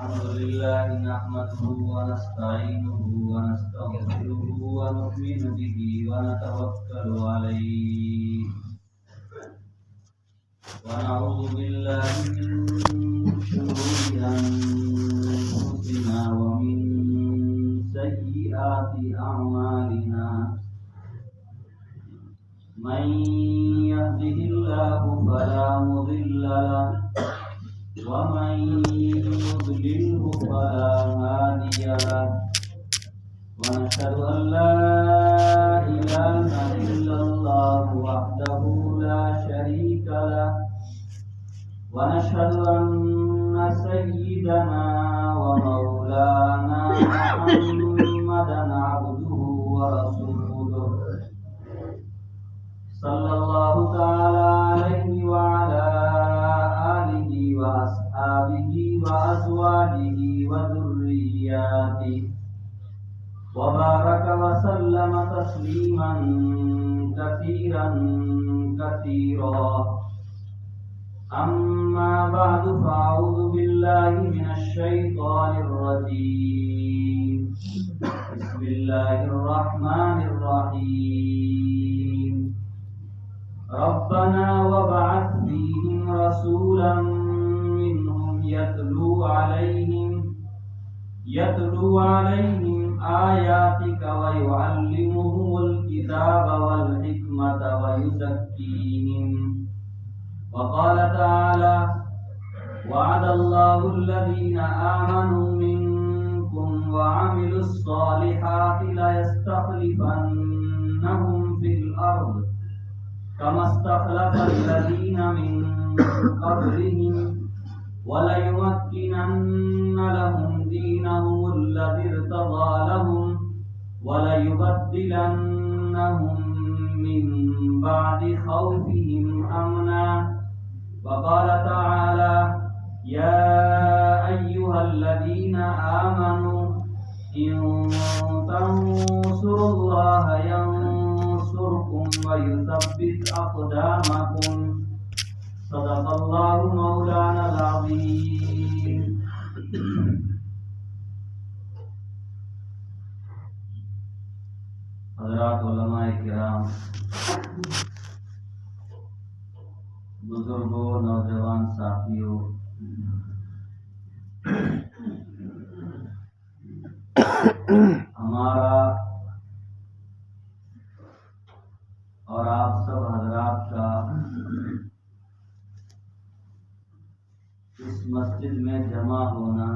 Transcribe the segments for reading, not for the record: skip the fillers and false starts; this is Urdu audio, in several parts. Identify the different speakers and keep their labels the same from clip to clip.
Speaker 1: الحمد لله نحمده ونستعينه ونستغفره ونؤمن به ونتوكل عليه ونعوذ بالله من شرور أنفسنا ومن سيئات أعمالنا من يهده الله فلا مضل له ومن يضلله فلا هادي له ونشهد أن لا إله إلا الله وحده لا شريك له ونشهد أن سيدنا ومولانا محمدا عبده ورسوله صلى الله تعالى عليه وعلى آله وأصحابه وأزواجه وذرياته وبارك وسلم تسليما كثيرا كثيرا أما بعد فأعوذ بالله من الشيطان الرجيم بسم الله الرحمن الرحيم ربنا وابعث فيهم رسولا منهم يتلو عليهم آياتك ويعلمهم الكتاب والحكمة ويزكيهم وقال تعالى وعد الله الذين آمنوا منكم وعملوا الصالحات ليستخلفنهم في الأرض كما استخلف الذين من قبلهم وليمكنن لهم دينهم الذي ارتضى لهم وليبدلنهم من بعد خوفهم أمنا وقال تعالى يا أيها الذين آمنوا إن تنصروا الله ينصركم ويثبت أقدامكم صدق الله مولانا العظيم حضرات علماء کرام، بزرگوں، نوجوان ساتھیوں، ہمارا اور آپ سب حضرات کا اس مسجد میں جمع ہونا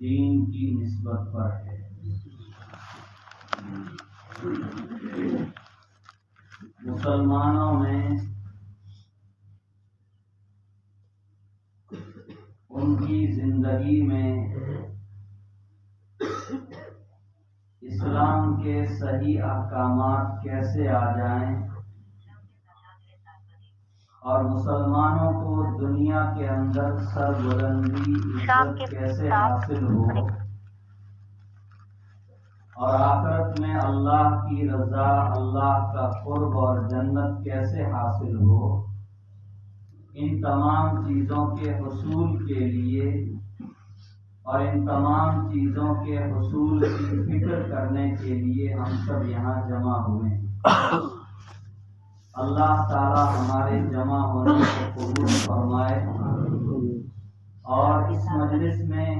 Speaker 1: دین کی نسبت پر ہے۔ مسلمانوں میں ان کی زندگی میں اسلام کے صحیح احکامات کیسے آ جائیں اور مسلمانوں کو دنیا کے اندر سربلندی عزت کیسے حاصل ہو اور آخرت میں اللہ کی رضا، اللہ کا قرب اور جنت کیسے حاصل ہو، ان تمام چیزوں کے حصول کے لیے اور ان تمام چیزوں کے حصول کی فکر کرنے کے لیے ہم سب یہاں جمع ہوئے ہیں۔ اللہ تعالی ہمارے جمع ہونے کو قبول فرمائے اور اس مجلس میں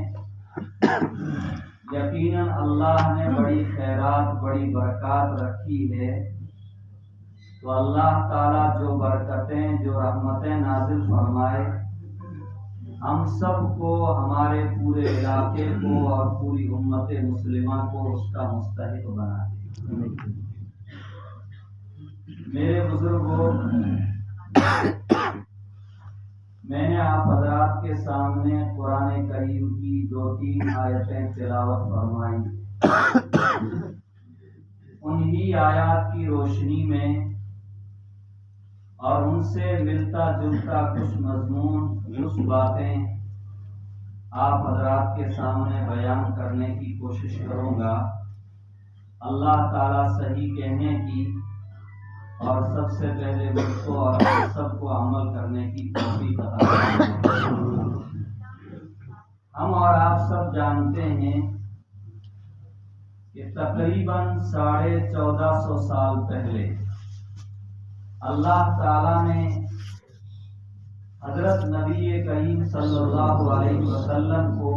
Speaker 1: یقیناً اللہ نے بڑی خیرات، بڑی برکات رکھی ہے، تو اللہ تعالی جو برکتیں، جو رحمتیں نازل فرمائے، ہم سب کو، ہمارے پورے علاقے کو اور پوری امت مسلمہ کو اس کا مستحق بنا دے۔ میرے بزرگوں، میں نے آپ حضرات کے سامنے قرآن کریم کی 2-3 آیتیں تلاوت فرمائی۔ انہی آیات کی روشنی میں اور ان سے ملتا جلتا کچھ مضمون، کچھ باتیں آپ حضرات کے سامنے بیان کرنے کی کوشش کروں گا۔ اللہ تعالیٰ صحیح کہنے کی اور سب سے پہلے مجھ کو اور سب کو عمل کرنے کی توفیق عطا فرمائے۔ سب جانتے ہیں کہ تقریباً 1450 سال پہلے اللہ تعالیٰ نے حضرت نبی کریم صلی اللہ علیہ وسلم کو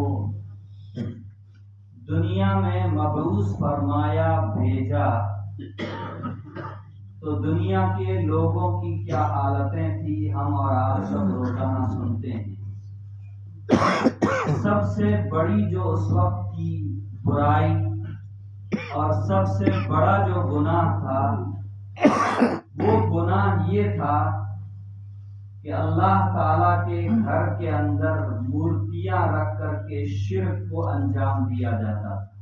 Speaker 1: دنیا میں مبعوث فرمایا، بھیجا، تو دنیا کے لوگوں کی کیا حالتیں تھی ہم اور آپ سب روزانہ سنتے ہیں۔ سب سے بڑی جو اس وقت کی برائی اور سب سے بڑا جو گناہ تھا وہ گناہ یہ تھا کہ اللہ تعالیٰ کے گھر کے اندر مورتیاں رکھ کر کے شرک کو انجام دیا جاتا تھا۔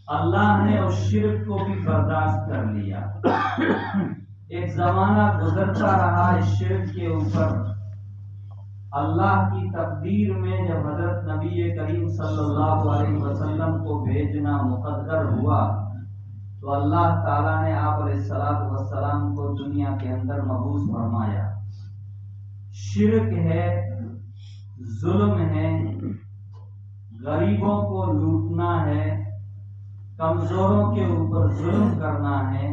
Speaker 1: اللہ نے اس شرک کو بھی برداشت کر لیا۔ ایک زمانہ گزرتا رہا اس شرک کے اوپر۔ اللہ کی تقدیر میں جب حضرت نبی کریم صلی اللہ علیہ وسلم کو بھیجنا مقدر ہوا تو اللہ تعالیٰ نے آپ علیہ الصلوۃ والسلام کو دنیا کے اندر مبعوث فرمایا۔ شرک ہے، ظلم ہے، غریبوں کو لوٹنا ہے، کمزوروں کے اوپر ظلم کرنا ہے،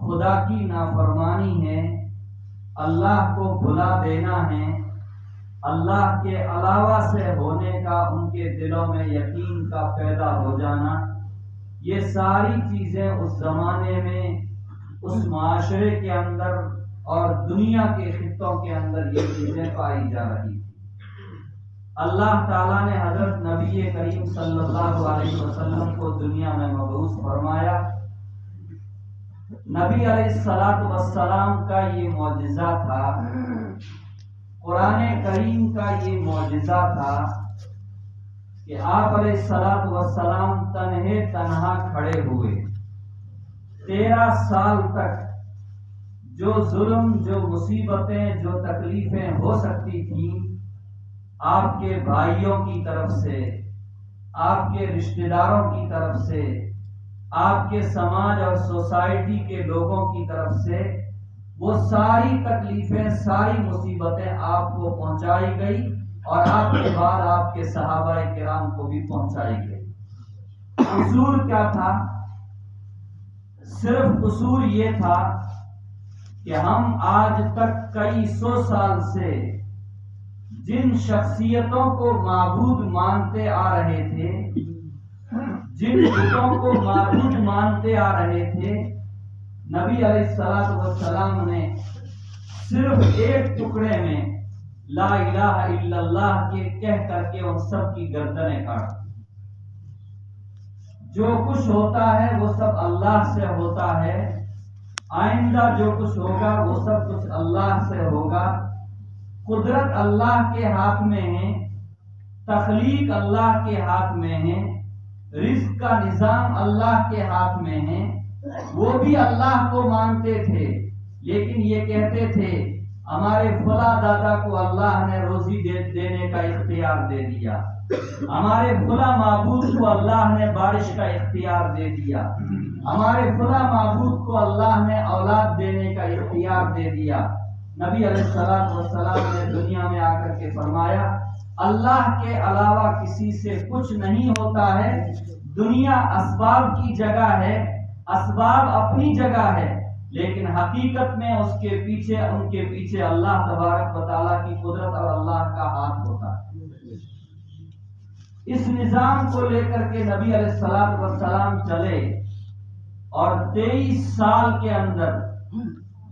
Speaker 1: خدا کی نافرمانی ہے، اللہ کو بھلا دینا ہے، اللہ کے علاوہ سے ہونے کا ان کے دلوں میں یقین کا پیدا ہو جانا، یہ ساری چیزیں اس زمانے میں اس معاشرے کے اندر اور دنیا کے خطوں کے اندر یہ چیزیں پائی جا رہی تھی۔ اللہ تعالیٰ نے حضرت نبی کریم صلی اللہ علیہ وسلم کو دنیا میں مبعوث فرمایا۔ نبی علیہ الصلوۃ والسلام کا یہ معجزہ تھا، قرآن کریم کا یہ معجزہ تھا کہ آپ علیہ الصلوۃ والسلام تنہا کھڑے ہوئے۔ 13 سال تک جو ظلم، جو مصیبتیں، جو تکلیفیں ہو سکتی تھیں آپ کے بھائیوں کی طرف سے، آپ کے رشتہ داروں کی طرف سے، آپ کے سماج اور سوسائٹی کے لوگوں کی طرف سے، وہ ساری تکلیفیں، ساری مصیبتیں آپ کو پہنچائی گئی اور آپ کے بعد آپ کے صحابہ کرام کو بھی پہنچائی گئی۔ قصور کیا تھا؟ صرف قصور یہ تھا کہ ہم آج تک کئی 100 سال سے جن شخصیتوں کو معبود مانتے آ رہے تھے، جن بتوں کو معبود مانتے آ رہے تھے، نبی علیہ الصلوۃ والسلام نے صرف ایک ٹکڑے میں لا الہ الا اللہ کے کہہ کر کے ان سب کی گردنیں کاٹ دی۔ جو کچھ ہوتا ہے وہ سب اللہ سے ہوتا ہے، آئندہ جو کچھ ہوگا وہ سب کچھ اللہ سے ہوگا۔ قدرت اللہ کے ہاتھ میں ہے، تخلیق اللہ کے ہاتھ میں ہے، رزق کا نظام اللہ کے ہاتھ میں ہے۔ وہ بھی اللہ کو مانتے تھے لیکن یہ کہتے تھے ہمارے فلاں دادا کو اللہ نے روزی دینے کا اختیار دے دیا، ہمارے فلاں معبود کو اللہ نے بارش کا اختیار دے دیا، ہمارے فلاں معبود کو اللہ نے اولاد دینے کا اختیار دے دیا۔ نبی علیہ الصلوۃ والسلام نے دنیا میں آ کر کے فرمایا اللہ کے علاوہ کسی سے کچھ نہیں ہوتا ہے۔ دنیا اسباب کی جگہ ہے، اسباب اپنی جگہ ہے، لیکن حقیقت میں اس کے پیچھے، ان کے پیچھے اللہ تبارک و تعالیٰ کی قدرت اور اللہ کا ہاتھ ہوتا ہے۔ اس نظام کو لے کر کے نبی علیہ الصلوۃ والسلام چلے اور 23 سال کے اندر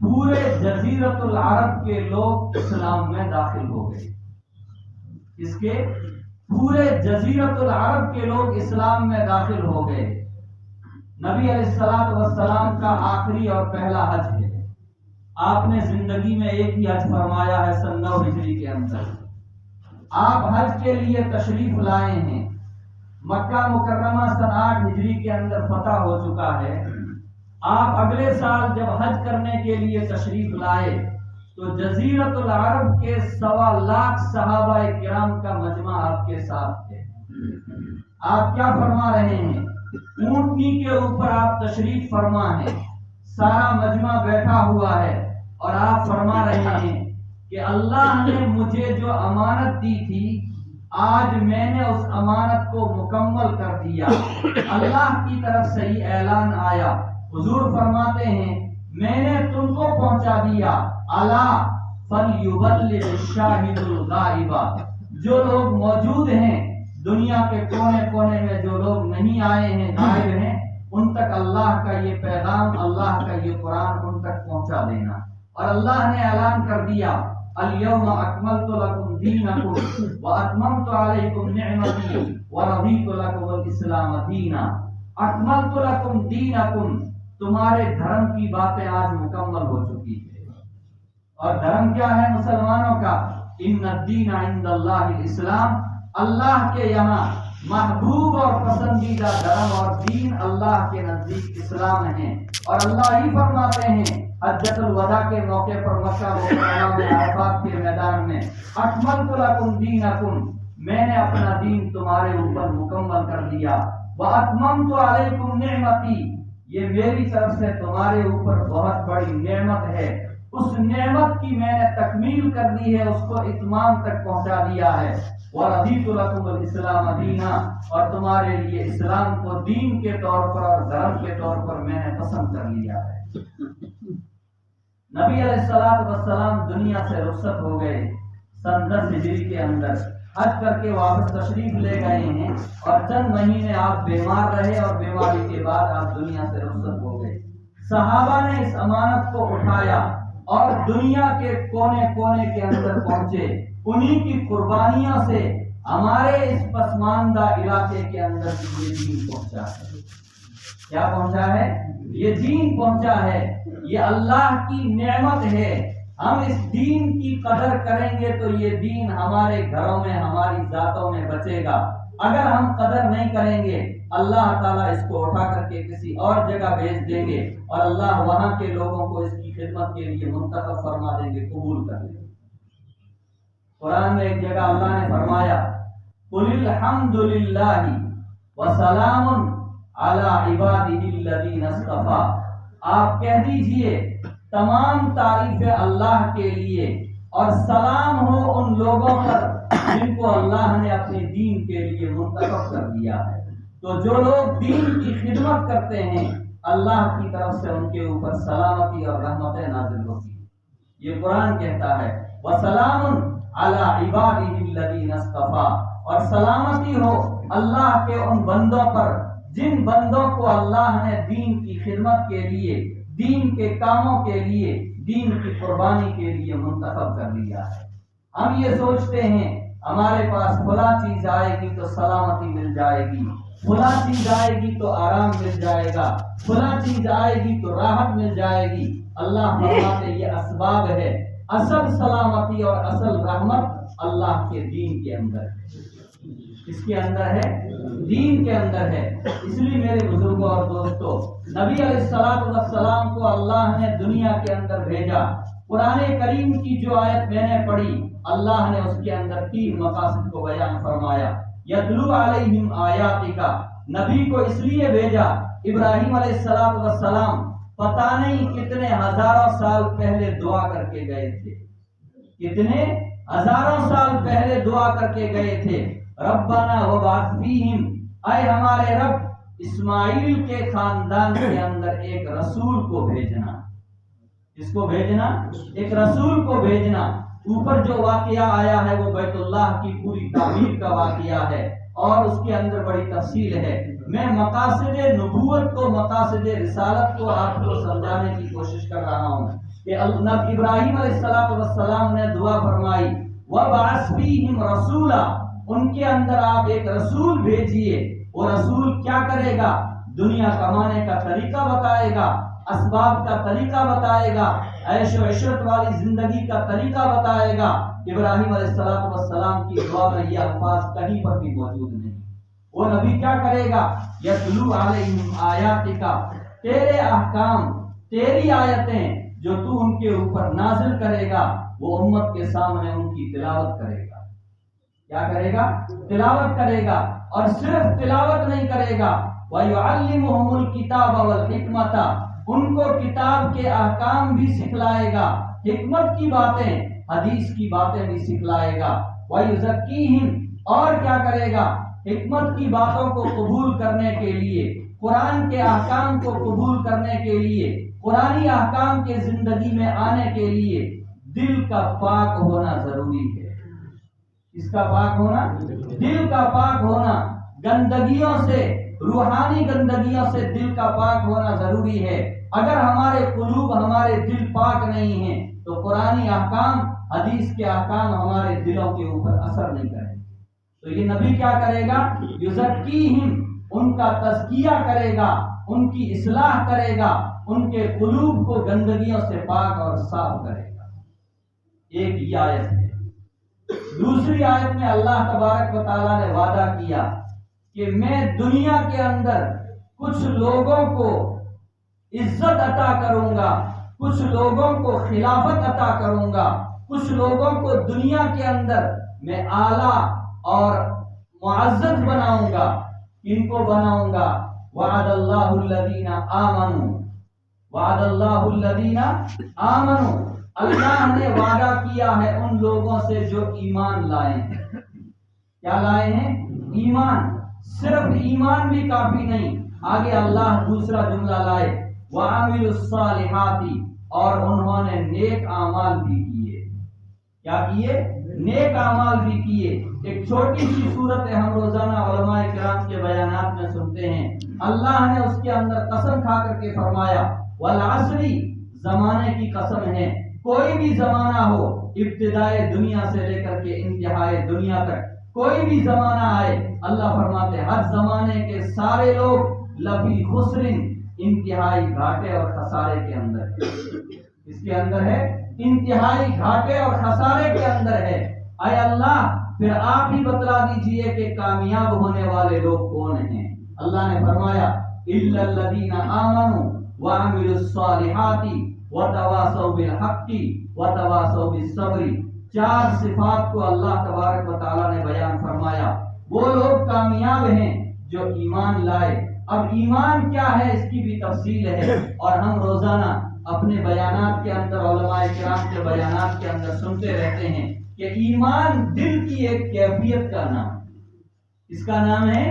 Speaker 1: پورے جزیرۃ العرب کے لوگ اسلام میں داخل ہو گئے۔ اس کے پورے جزیرۃ العرب کے لوگ اسلام میں داخل ہو گئے۔ نبی علیہ الصلوۃ والسلام کا آخری اور پہلا حج ہے۔ آپ نے زندگی میں ایک ہی حج فرمایا ہے سن 9 ہجری کے اندر۔ آپ حج کے لیے تشریف لائے ہیں۔ مکہ مکرمہ سن 8 ہجری کے اندر فتح ہو چکا ہے۔ آپ اگلے سال جب حج کرنے کے لیے تشریف لائے تو جزیرۃ العرب کے 1.25 لاکھ صحابہ کرام کا مجمع آپ کے ساتھ تھے۔ آپ کیا فرما رہے ہیں؟ اونٹنی کے اوپر آپ تشریف فرما ہیں، سارا مجمع بیٹھا ہوا ہے اور آپ فرما رہے ہیں کہ اللہ نے مجھے جو امانت دی تھی آج میں نے اس امانت کو مکمل کر دیا۔ اللہ کی طرف سے یہ اعلان آیا، حضور فرماتے ہیں میں نے تم کو پہنچا دیا۔ الا فلیبلغ الشاہد الغائب، جو لوگ موجود ہیں دنیا کے کونے کونے میں، جو لوگ نہیں آئے ہیں، غائب ہیں، ان تک اللہ کا یہ پیغام، اللہ کا یہ قرآن ان تک پہنچا دینا۔ اور اللہ نے اعلان کر دیا الیوم اکملت لکم دینکم واتممت علیکم نعمتی ورضیت لکم الاسلام دینا۔ اکملت لکم دینکم، تمہارے دھرم کی باتیں آج مکمل ہو چکی ہے۔ اور دھرم کیا ہے مسلمانوں کا؟ ان الدین عند اللہ الاسلام، اللہ کے یہاں محبوب اور پسندیدہ دھرم اور دین اللہ کے نزدیک اسلام ہے۔ اور اللہ ہی فرماتے ہیں حجۃ الوداع کے موقع پر مکہ مکرمہ میں عرفات کے میدان میں، اکملت لکم دینکم، میں نے اپنا دین تمہارے اوپر مکمل کر دیا۔ واتممت علیکم نعمتی، یہ میری طرف سے تمہارے اوپر بہت بڑی نعمت ہے، اس نعمت کی میں نے تکمیل کر دی ہے، اس کو اتمام تک پہنچا دیا ہے۔ وَرَضِيتُ لَكُمُ الْإِسْلَامَ دِينًا، اور تمہارے لیے اسلام کو دین کے طور پر اور دھرم کے طور پر میں نے پسند کر لیا ہے۔ نبی علیہ الصلوۃ والسلام دنیا سے رخصت ہو گئے سن 10 ہجری کے اندر، حج کر کے واپس تشریف لے گئے ہیں، اور چند مہینے آپ بیمار رہے، اور بیماری کے بعد آپ دنیا سے رخصت ہو گئے۔ صحابہ نے اس امانت کو اٹھایا اور دنیا کے کونے کونے کے اندر پہنچے، انہی کی قربانیوں سے ہمارے اس پسماندہ علاقے کے اندر یہ دین پہنچا ہے۔ کیا پہنچا ہے؟ یہ دین پہنچا ہے، یہ اللہ کی نعمت ہے۔ ہم اس دین کی قدر کریں گے تو یہ دین ہمارے گھروں میں، ہماری ذاتوں میں بچے گا۔ اگر ہم قدر نہیں کریں گے، اللہ تعالیٰ اس کو اٹھا کر کے کسی اور جگہ بھیج دیں گے، اور اللہ وہاں کے لوگوں کو اس کی خدمت کے لیے منتخب فرما دیں گے، قبول کر لیں گے۔ قرآن میں ایک جگہ اللہ نے فرمایا قُلِ الْحَمْدُ لِلَّهِ وَسَلَامٌ عَلَىٰ عِبَادِهِ الَّذِينَ اصْطَفَىٰ، آپ کہہ دیجئے تمام تعریفیں اللہ کے لیے، اور سلام ہو ان لوگوں پر جن کو اللہ نے اپنے دین کے لیے منتخب کر دیا ہے۔ تو جو لوگ دین کی خدمت کرتے ہیں، اللہ کی طرف سے ان کے اوپر سلامتی اور رحمتیں نازل ہوتی ہیں۔ یہ قرآن کہتا ہے وَسَلَامٌ عَلَىٰ عِبَادِهِ الَّذِينَ اصْطَفَىٰ، اور سلامتی ہو اللہ کے ان بندوں پر جن بندوں کو اللہ نے دین کی خدمت کے لیے، دین کے کاموں کے لیے، دین کی قربانی کے لیے منتخب کر لیا ہے۔ ہم یہ سوچتے ہیں ہمارے پاس فلاں چیز آئے گی تو سلامتی مل جائے گی، فلاں چیز آئے گی تو آرام مل جائے گا، فلاں چیز آئے گی تو راحت مل جائے گی۔ اللہ فرماتے یہ اسباب ہے، اصل سلامتی اور اصل رحمت اللہ کے دین کے اندر ہے۔ اس کے اندر ہے، دین کے اندر ہے۔ اس لیے میرے بزرگوں اور دوستوں، نبی علیہ الصلوۃ والسلام کو اللہ نے دنیا کے اندر بھیجا۔ قرآن کریم کی جو آیت میں نے پڑھی، اللہ نے اس کے اندر 3 مقاصد کو بیان فرمایا۔ یتلو علیہم آیاتک، نبی کو اس لیے بھیجا، ابراہیم علیہ الصلوۃ والسلام پتہ نہیں کتنے ہزاروں سال پہلے دعا کر کے گئے تھے، کتنے ہزاروں سال پہلے دعا کر کے گئے تھے، ربنا وبعث فیہم، اے ہمارے رب اسماعیل کے خاندان کے اندر ایک رسول کو بھیجنا۔ اس کو بھیجنا، ایک رسول کو بھیجنا۔ اوپر جو واقعہ آیا ہے وہ بیت اللہ کی پوری تعمیر کا واقعہ ہے، اور اس کے اندر بڑی تفصیل ہے۔ میں مقاصد نبوت کو، مقاصد رسالت کو آپ کو سمجھانے کی کوشش کر رہا ہوں کہ ابراہیم علیہ السلام نے دعا فرمائی وَبَعَثْ فِيهِمْ رَسُولًا، ان کے اندر آپ ایک رسول بھیجیے۔ وہ رسول کیا کرے گا؟ دنیا کمانے کا طریقہ بتائے گا، اسباب کا طریقہ بتائے گا، عیش و عشرت والی زندگی کا طریقہ بتائے گا۔ ابراہیم علیہ السلام کی دعا میں یہ الفاظ کہیں پر بھی موجود نہیں۔ وہ نبی کیا کرے گا؟ یتلو علیہم آیاتک، تیرے احکام، تیری آیتیں جو تو ان کے اوپر نازل کرے گا، وہ امت کے سامنے ان کی تلاوت کرے گا۔ کیا کرے گا؟ تلاوت کرے گا، اور صرف تلاوت نہیں کرے گا، وَيُعَلِّمُهُمُ الْكِتَابَ وَالْحِکْمَةَ، ان کو کتاب کے احکام بھی سکھلائے گا، حکمت کی باتیں، حدیث کی باتیں بھی سکھلائے گا، وَيُزَکِّیہِم، اور کیا کرے گا؟ حکمت کی باتوں کو قبول کرنے کے لیے، قرآن کے احکام کو قبول کرنے کے لیے، قرآنی احکام کے زندگی میں آنے کے لیے دل کا پاک ہونا ضروری ہے۔ اس کا پاک ہونا، دل کا پاک ہونا، گندگیوں سے، روحانی گندگیوں سے دل کا پاک ہونا ضروری ہے۔ اگر ہمارے قلوب، ہمارے دل پاک نہیں ہیں تو قرآنی احکام، حدیث کے احکام ہمارے دلوں کے اوپر اثر نہیں کریں گے۔ تو یہ نبی کیا کرے گا؟ یزکیہم، ان کا تزکیہ کرے گا، ان کی اصلاح کرے گا، ان کے قلوب کو گندگیوں سے پاک اور صاف کرے گا۔ ایک یہ آیت ہے۔ دوسری آیت میں اللہ تبارک و تعالیٰ نے وعدہ کیا کہ میں دنیا کے اندر کچھ لوگوں کو عزت عطا کروں گا، کچھ لوگوں کو خلافت عطا کروں گا، کچھ لوگوں کو دنیا کے اندر میں اعلیٰ اور معزز بناؤں گا۔ ان کو بناؤں گا؟ وعد اللہ الذین آمنوا، وعد اللہ الذین آمنوا، اللہ نے وعدہ کیا ہے ان لوگوں سے جو ایمان لائے ہیں۔ کیا لائے ہیں؟ ایمان۔ صرف ایمان بھی کافی نہیں، آگے اللہ دوسرا جملہ لائے، وَعَمِلُوا الصَّالِحَاتِ، اور انہوں نے نیک اعمال بھی کیے۔ کیا کیے؟ نیک اعمال بھی کیے۔ ایک چھوٹی سی صورت ہے، ہم روزانہ علماء کرام کے بیانات میں سنتے ہیں، اللہ نے اس کے اندر قسم کھا کر کے فرمایا والعصر، زمانے کی قسم ہے۔ کوئی بھی زمانہ ہو، ابتدائے دنیا سے لے کر کے انتہائے دنیا تک کوئی بھی زمانہ آئے، اللہ فرماتے ہیں ہر زمانے کے سارے لوگ لفی خسر، انتہائی گھاٹے اور خسارے کے اندر ہے۔ اس کے اندر ہے انتہائی گھاٹے اور خسارے کے اندر ہے۔ اے اللہ، پھر آپ ہی بتلا دیجئے کہ کامیاب ہونے والے لوگ کون ہیں؟ اللہ نے فرمایا الا الذین آمنوا وعملوا الصالحات وتواصوا بالحق وتواصوا بالصبر۔ چار صفات کو اللہ تبارک و تعالیٰ نے بیان فرمایا۔ وہ لوگ کامیاب ہیں جو ایمان لائے۔ اب ایمان کیا ہے اس کی بھی تفصیل ہے، اور ہم روزانہ اپنے بیانات کے اندر، علماء کرام کے بیانات کے اندر سنتے رہتے ہیں کہ ایمان دل کی ایک کیفیت کا نام ہے۔ اس کا نام ہے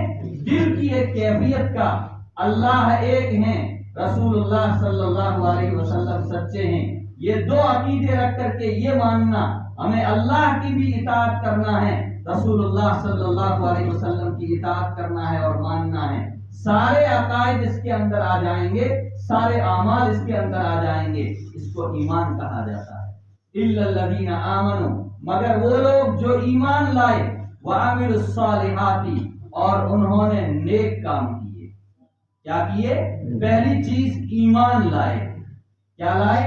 Speaker 1: دل کی ایک کیفیت کا۔ اللہ ایک ہیں، رسول اللہ صلی اللہ علیہ وسلم سچے ہیں۔ یہ دو عقیدے رکھ کر کے یہ ماننا، ہمیں اللہ کی بھی اطاعت کرنا ہے، رسول اللہ صلی اللہ علیہ وسلم کی اطاعت کرنا ہے اور ماننا ہے۔ سارے عقائد اس کے اندر آ جائیں گے، سارے اعمال اس کے اندر آ جائیں گے، اس کو ایمان کہا جاتا ہے۔ الا الذین آمنوا، مگر وہ لوگ جو ایمان لائے، وعملوا الصالحات، اور انہوں نے نیک کام کیے۔ کیا کیے؟ پہلی چیز ایمان لائے۔ کیا لائے؟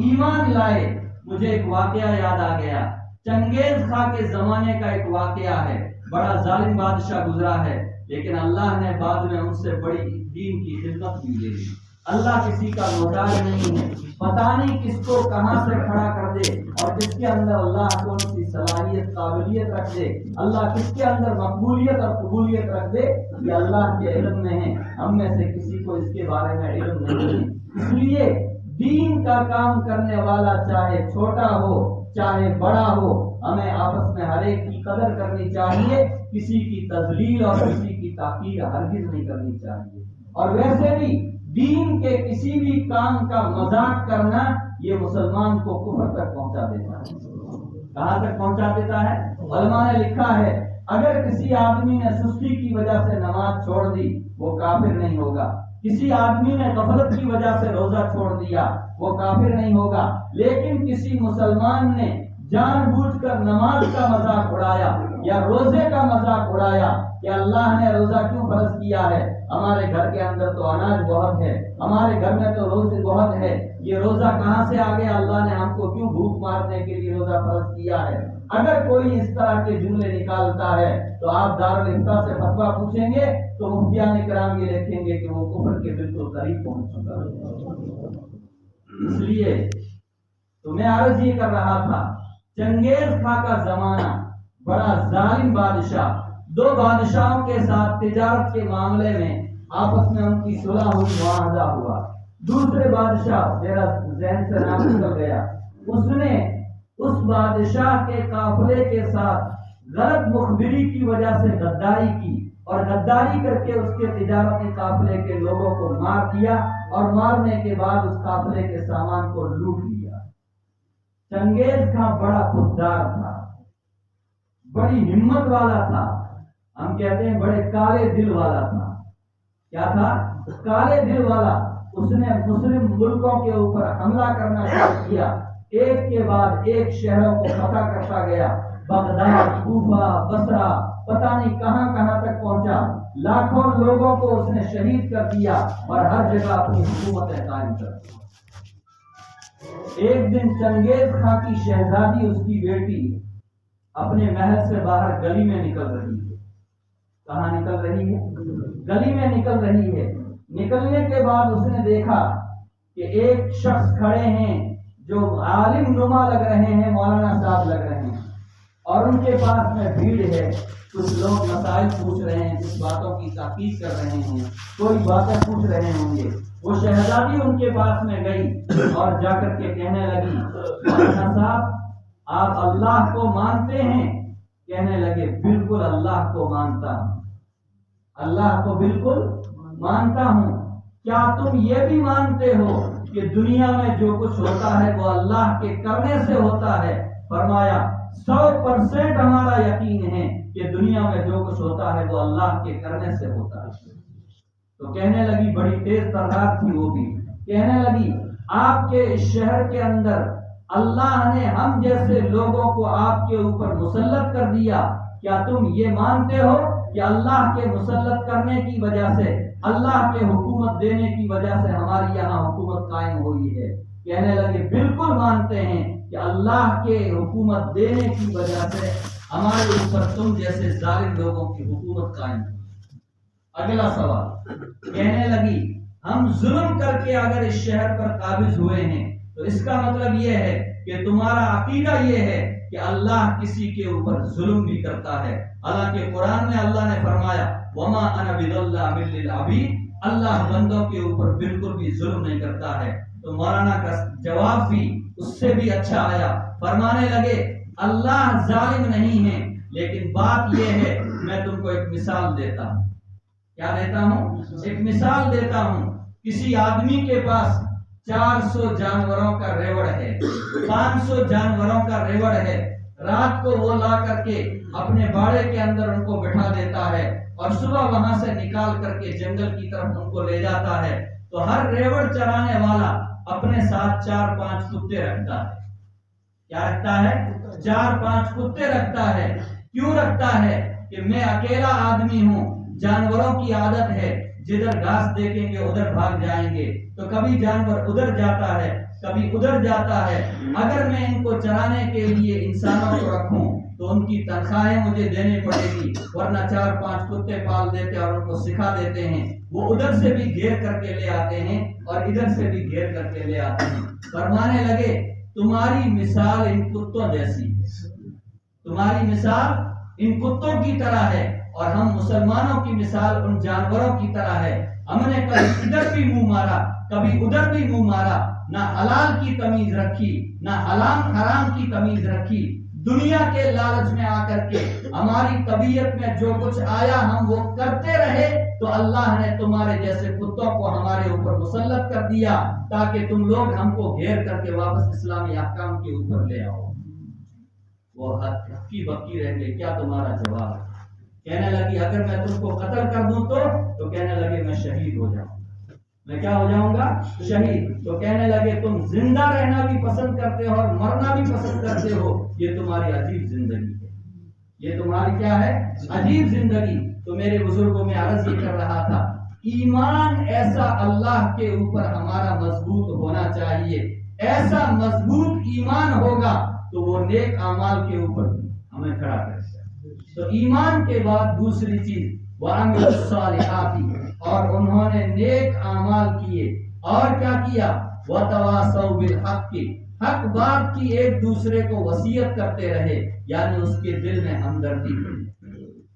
Speaker 1: ایمان لائے۔ مجھے ایک واقعہ یاد آ گیا، چنگیز خان کے زمانے کا ایک واقعہ ہے۔ بڑا ظالم بادشاہ گزرا ہے، لیکن اللہ نے بعد میں ان سے بڑی دین کی خدمت بھی لے لی۔ اللہ کسی کا محتاج نہیں ہے، پتہ نہیں کس کو کہاں سے کھڑا کر دے، اور جس کے اندر اللہ کون سی صلاحیت، قابلیت رکھ دے، اللہ کس کے اندر مقبولیت اور قبولیت رکھ دے، یہ اللہ کے علم میں ہے۔ ہم میں سے کسی کو اس کے بارے میں علم نہیں ہے۔ اس لیے دین کا کام کرنے والا چاہے چھوٹا ہو چاہے بڑا ہو، ہمیں آپس میں ہر ایک کی قدر کرنی چاہیے، کسی کی تذلیل اور کسی کی تحقیر ہرگز نہیں کرنی چاہیے۔ اور ویسے بھی دین کے کسی بھی کام کا مذاق کرنا یہ مسلمان کو کفر تک پہنچا دیتا ہے۔ کہاں تک پہنچا دیتا ہے؟ علماء نے لکھا ہے اگر کسی آدمی نے سستی کی وجہ سے نماز چھوڑ دی وہ کافر نہیں ہوگا، کسی آدمی نے غفلت کی وجہ سے روزہ چھوڑ دیا وہ کافر نہیں ہوگا، لیکن کسی مسلمان نے جان بوجھ کر نماز کا مذاق اڑایا یا روزے کا مذاق اڑایا کہ اللہ نے روزہ کیوں فرض کیا ہے، ہمارے گھر کے اندر تو اناج بہت ہے، ہمارے گھر میں تو روزے بہت ہے، یہ روزہ کہاں سے آ گیا، اللہ نے ہم کو کیوں بھوک مارنے کے لیے روزہ فرض کیا ہے۔ اگر کوئی اس طرح کے جملے نکالتا ہے تو آپ دارالفتہ سے فتویٰ پوچھیں گے تو مفتیان کرام یہ لکھیں گے کہ وہ کفر کے بالکل قریب پہنچ چکا ہے۔ اس لیے تو میں عرض یہ کر رہا تھا، چنگیز خان کا زمانہ، بڑا ظالم بادشاہ، دو بادشاہوں کے ساتھ تجارت کے معاملے میں آپس میں ان کی صلح ہوئی، معاہدہ ہوا۔ دوسرے بادشاہ، میرا ذہن سے نام نکل گیا، اس نے اس بادشاہ کے قافلے کے ساتھ غلط مخبری کی وجہ سے غداری کی اور غداری کر کے اس کے تجارتی قافلے کے لوگوں کو مار دیا اور مارنے کے بعد اس قافلے کے سامان کو لوٹ لیا۔ چنگیز خان بڑا خوددار تھا، بڑی ہمت والا تھا، ہم کہتے ہیں بڑے کالے دل والا تھا۔ کیا تھا؟ کالے دل والا۔ اس نے مسلم ملکوں کے اوپر حملہ کرنا شروع کیا، ایک کے بعد ایک شہروں کو فتح کرتا گیا، بغداد، کوفہ، بصرہ، پتہ نہیں کہاں کہاں تک پہنچا، لاکھوں لوگوں کو اس نے شہید کر دیا اور ہر جگہ اپنی حکومتیں قائم کر دی۔ ایک دن چنگیز خان کی شہزادی، اس کی بیٹی، اپنے محل سے باہر گلی میں نکل رہی ہے۔ کہاں نکل رہی ہے؟ گلی میں نکل رہی ہے۔ نکلنے کے بعد اس نے دیکھا کہ ایک شخص کھڑے ہیں جو عالم نما لگ رہے ہیں، مولانا صاحب لگ رہے ہیں، اور ان کے پاس میں بھیڑ ہے۔ کچھ لوگ مسائل پوچھ رہے ہیں، کچھ باتوں کی تحقیق کر رہے ہیں، کوئی باتیں پوچھ رہے ہوں گے۔ وہ شہزادی ان کے پاس میں گئی اور جا کر کے کہنے لگی، مولانا صاحب آپ اللہ کو مانتے ہیں؟ کہنے لگے بالکل اللہ کو مانتا ہوں، اللہ کو بالکل مانتا ہوں۔ کیا تم یہ بھی مانتے ہو کہ دنیا میں جو کچھ ہوتا ہے وہ اللہ کے کرنے سے ہوتا ہے؟ فرمایا 100% ہمارا یقین ہے کہ دنیا میں جو کچھ ہوتا ہے وہ اللہ کے کرنے سے ہوتا ہے۔ تو کہنے لگی، بڑی تیز ترہار تھی وہ بھی، کہنے لگی آپ کے اس شہر کے اندر اللہ نے ہم جیسے لوگوں کو آپ کے اوپر مسلط کر دیا، کیا تم یہ مانتے ہو کہ اللہ کے مسلط کرنے کی وجہ سے، اللہ کے حکومت دینے کی وجہ سے ہماری یہاں حکومت قائم ہوئی ہے؟ کہنے لگے بالکل مانتے ہیں کہ اللہ کے حکومت دینے کی وجہ سے ہمارے اوپر تم جیسے ظالم لوگوں کی حکومت قائم ہوئی۔ اگلا سوال، کہنے لگی ہم ظلم کر کے اگر اس شہر پر قابض ہوئے ہیں تو اس کا مطلب یہ ہے کہ تمہارا عقیدہ یہ ہے کہ اللہ کسی کے اوپر ظلم بھی کرتا ہے، حالانکہ قرآن میں اللہ نے فرمایا وما انا بظلام للعبید، اللہ بندوں کے اوپر بالکل بھی ظلم نہیں کرتا ہے۔ تو مولانا کا جواب بھی اس سے بھی اچھا آیا، فرمانے لگے اللہ ظالم نہیں ہے، لیکن بات یہ ہے میں تم کو ایک مثال دیتا ہوں۔ کیا دیتا ہوں؟ ایک مثال دیتا ہوں۔ کسی آدمی کے پاس 400 جانوروں کا ریوڑ ہے، 500 جانوروں کا ریوڑ ہے، رات کو وہ لا کر کے اپنے باڑے کے اندر ان کو بٹھا دیتا ہے اور صبح وہاں سے نکال کر کے جنگل کی طرف ان کو لے جاتا ہے۔ تو ہر ریوڑ چرانے والا اپنے ساتھ 4-5 کتے رکھتا ہے۔ کیا رکھتا ہے؟ 4-5 کتے رکھتا ہے۔ کیوں رکھتا ہے؟ کہ میں اکیلا آدمی ہوں، جانوروں کی عادت ہے جدھر گھاس دیکھیں گے ادھر بھاگ جائیں گے، تو کبھی جانور ادھر جاتا ہے کبھی ادھر جاتا ہے۔ اگر میں ان کو چرانے کے لیے انسانوں کو رکھوں تو ان کی تنخواہیں مجھے دینی پڑے گی، ورنہ 4-5 کتے پال دیتے اور ان کو سکھا دیتے ہیں، وہ ادھر سے بھی گھیر کر کے لے آتے ہیں اور ادھر سے بھی گھیر کر کے لے آتے ہیں۔ فرمانے لگے تمہاری مثال ان کتوں جیسی ہے، تمہاری مثال ان کتوں کی طرح ہے، اور ہم مسلمانوں کی مثال ان جانوروں کی طرح ہے۔ ہم نے کبھی ادھر بھی منہ مارا کبھی ادھر بھی منہ مارا، نہ حلال کی تمیز رکھی نہ حرام کی تمیز رکھی۔ دنیا کے لالچ میں آ کر کے ہماری طبیعت میں جو کچھ آیا ہم وہ کرتے رہے، تو اللہ نے تمہارے جیسے کتوں کو ہمارے اوپر مسلط کر دیا تاکہ تم لوگ ہم کو گھیر کر کے واپس اسلامی احکام کے اوپر لے آؤ۔ وہ ہکی بکی رہ گئے، کیا تمہارا جواب ہے؟ کہنے لگی اگر میں تم کو قتل کر دوں تو کہنے لگے میں شہید ہو جاؤں، میں کیا ہو جاؤں گا؟ شہید۔ تو کہنے لگے تم زندہ رہنا بھی پسند کرتے ہو اور مرنا بھی پسند کرتے ہو، یہ تمہاری عجیب زندگی ہے، یہ تمہاری کیا ہے؟ عجیب زندگی۔ تو میرے بزرگوں میں عرض یہ کر رہا تھا، ایمان ایسا اللہ کے اوپر ہمارا مضبوط ہونا چاہیے، ایسا مضبوط ایمان ہوگا تو وہ نیک اعمال کے اوپر ہمیں کھڑا کرے گا۔ تو ایمان کے بعد دوسری چیز وَعَمِلُوا الصَّالِحَاتِ، اور انہوں نے نیک اعمال کیے، اور کیا کیا؟ وَتَوَاصَوْا بِالْحَقِّ، حق بات کی ایک دوسرے کو وصیت کرتے رہے، یعنی اس کے دل میں ہمدردی ہے۔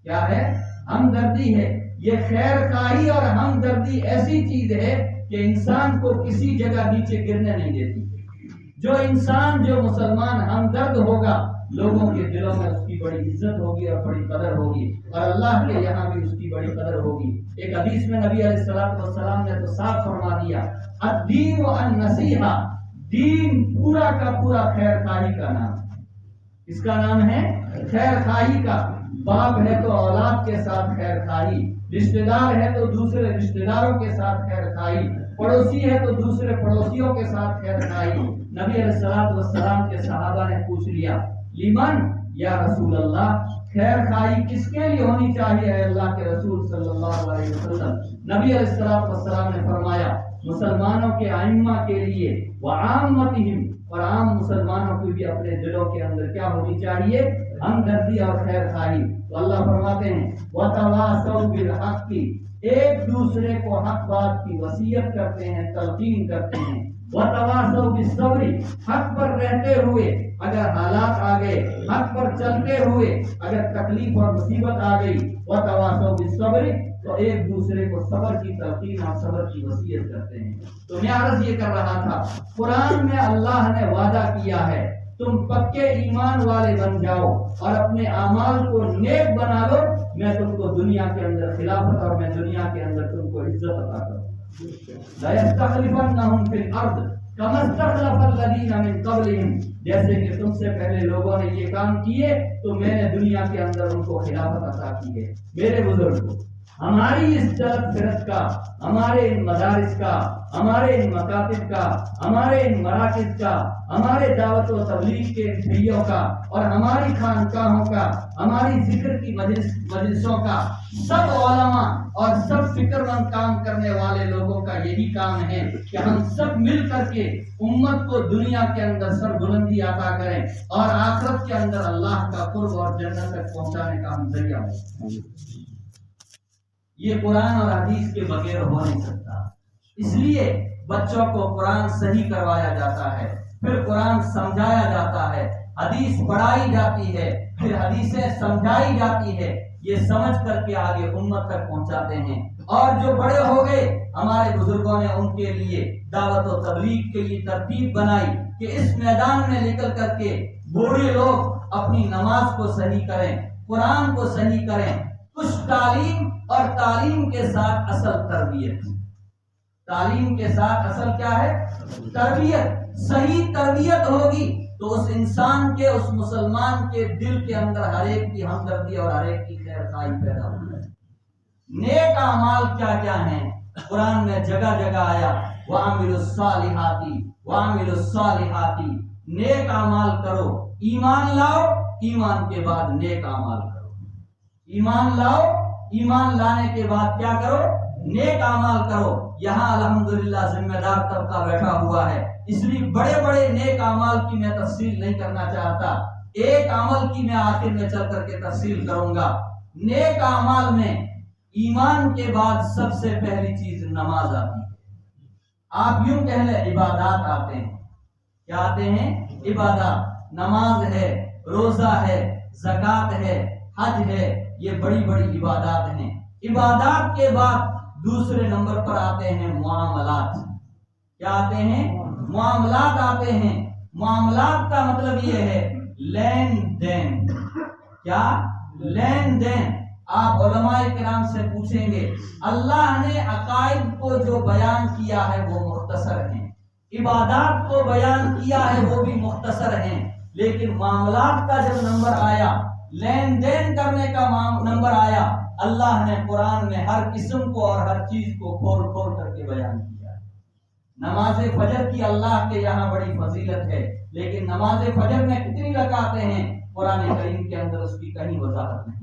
Speaker 1: کیا ہے؟ ہمدردی ہے۔ یہ خیر خواہی اور ہمدردی ایسی چیز ہے کہ انسان کو کسی جگہ نیچے گرنے نہیں دیتی۔ جو انسان جو مسلمان ہمدرد ہوگا
Speaker 2: لوگوں کے دلوں میں اس کی بڑی عزت ہوگی اور بڑی قدر ہوگی، اور اللہ کے یہاں بھی اس کی بڑی قدر ہوگی۔ ایک حدیث میں نبی علیہ السلام نے تو صاف فرما دیا، الدین النصیحہ، دین پورا کا پورا خیر خواہی کا نام۔ اس کا نام ہے خیر خواہی کا۔ باپ ہے تو اولاد کے ساتھ خیر خواہی، رشتہ دار ہے تو دوسرے رشتہ داروں کے ساتھ خیر خواہی، پڑوسی ہے تو دوسرے پڑوسیوں کے ساتھ خیر خواہی۔ نبی علیہ السلام کے صحابہ نے پوچھ لیا، لیمن یا رسول اللہ، خیر خواہی کس کے لیے ہونی چاہیے ہے اللہ کے رسول صلی اللہ علیہ وسلم؟ نبی علیہ السلام نے فرمایا، مسلمانوں کے ائمہ کے لیے، وعامتہم، اور عام مسلمانوں کو بھی اپنے دلوں کے اندر کیا ہونی چاہیے؟ ہمدردی اور خیر خواہی۔ تو اللہ فرماتے ہیں وَتَوَاصَوْا بِالْحَقِّ، ایک دوسرے کو حق بات کی وصیت کرتے ہیں، تلقین کرتے ہیں۔ وَتَوَاصَوْا بِالصَّبْرِ، حق پر رہتے ہوئے اگر حالات آ گئے، حق پر چلتے ہوئے اگر تکلیف اور مصیبت آ گئی، وَتَوَاصَوْا بِالصَّبْرِ، تو ایک دوسرے کو صبر کی تلقین اور صبر کی وصیت کرتے ہیں۔ تو میں عرض یہ کر رہا تھا، قرآن میں اللہ نے وعدہ کیا ہے تم پکے ایمان والے بن جاؤ اور اپنے اعمال کو نیک بنا لو، میں تم کو دنیا کے اندر خلافت اور میں دنیا کے اندر تم کو عزت عطا کروں۔ لَيَسْتَخْلِفَنَّهُمْ فِي الْأَرْضِ كَمَا اسْتَخْلَفَ الَّذِينَ مِن قَبْلِهِمْ، جیسے کہ تم سے پہلے لوگوں نے یہ کام کیے تو میں نے دنیا کے اندر ان کو خلافت عطا کی ہے۔ میرے بزرگوں، ہماری اس جلد فرت کا، ہمارے ان مدارس کا، ہمارے ان مکاتب کا، ہمارے ان مراکز کا، ہمارے دعوت و تبلیغ کے بھائیوں کا اور ہماری خانقاہوں کا، ہماری ذکر کی مجلسوں کا، سب علماء اور سب فکر مند کام کرنے والے لوگوں کا یہی کام ہے کہ ہم سب مل کر کے امت کو دنیا کے اندر سر بلندی عطا کریں اور آخرت کے اندر اللہ کا قرب اور جنت تک پہنچانے کا ہم ذریعہ ہوں۔ یہ قرآن اور حدیث کے بغیر ہو نہیں سکتا، اس لیے بچوں کو قرآن صحیح کروایا جاتا ہے، پھر قرآن سمجھایا جاتا ہے، حدیث پڑھائی جاتی ہے، پھر حدیثیں سمجھائی جاتی ہے، یہ سمجھ کر کے آگے امت تک پہنچاتے ہیں۔ اور جو بڑے ہو گئے ہمارے بزرگوں نے ان کے لیے دعوت و تبلیغ کے لیے ترتیب بنائی کہ اس میدان میں نکل کر کے بوڑھے لوگ اپنی نماز کو صحیح کریں، قرآن کو صحیح کریں، کچھ تعلیم اور تعلیم کے ساتھ اصل تربیت۔ تعلیم کے ساتھ اصل کیا ہے؟ تربیت۔ صحیح تربیت ہوگی تو اس انسان کے، اس مسلمان کے دل کے اندر ہر ایک کی ہمدردی اور ہر ایک کی خیر خواہی پیدا ہوگی۔ نیک اعمال کیا کیا ہیں؟ قرآن میں جگہ جگہ آیا وَعَمِلُوا الصَّالِحَاتِ وَعَمِلُوا الصَّالِحَاتِ، نیک اعمال کرو، ایمان لاؤ، ایمان کے بعد نیک اعمال کرو۔ ایمان لاؤ، ایمان لانے کے بعد کیا کرو؟ نیک اعمال کرو۔ یہاں الحمدللہ ذمہ دار طبقہ بیٹھا ہوا ہے، اس لیے بڑے بڑے نیک اعمال کی میں تفصیل نہیں کرنا چاہتا، ایک عمل کی میں آخر میں چل کر کے تفصیل کروں گا۔ نیک اعمال میں ایمان کے بعد سب سے پہلی چیز نماز آتی ہے۔ آپ یوں کہہ لیں عبادات آتے ہیں۔ کیا آتے ہیں؟ عبادات۔ نماز ہے، روزہ ہے، زکوٰۃ ہے، حج ہے، یہ بڑی بڑی عبادات ہیں۔ عبادات کے بعد دوسرے نمبر پر آتے ہیں معاملات۔ کیا آتے ہیں؟ معاملات آتے ہیں۔ معاملات کا مطلب یہ ہے لین دین۔ کیا؟ لین دین۔ آپ علماء کرام سے پوچھیں گے، اللہ نے عقائد کو جو بیان کیا ہے وہ مختصر ہیں، عبادات کو بیان کیا ہے وہ بھی مختصر ہیں، لیکن معاملات کا جب نمبر آیا، لین دین کرنے کا نمبر آیا، اللہ نے قرآن میں ہر قسم کو اور ہر چیز کو کھول کھول کر کے بیان کیا ہے۔ نماز فجر کی اللہ کے یہاں بڑی فضیلت ہے، لیکن نماز فجر میں کتنی رکعتیں ہیں قرآن کریم کے اندر اس کی کہیں وضاحت نہیں۔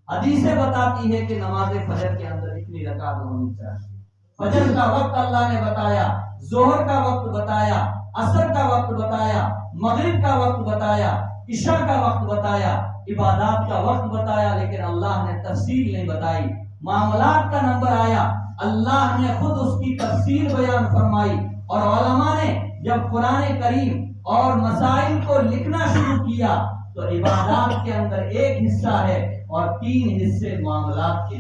Speaker 2: حدیثیں بتاتی ہے کہ نماز فجر کے اندر اتنی رکعت ہونی چاہیے۔ فجر کا وقت اللہ نے بتایا، ظہر کا وقت بتایا، عصر کا وقت بتایا، مغرب کا وقت بتایا، عشاء کا وقت بتایا، عبادات کا وقت بتایا، لیکن اللہ نے تفصیل نہیں بتائی۔ معاملات کا نمبر آیا، اللہ نے خود اس کی تفصیل بیان فرمائی، اور علماء نے جب قرآن کریم اور مسائل کو لکھنا شروع کیا تو عبادات کے اندر ایک حصہ ہے اور 3 حصے معاملات کے۔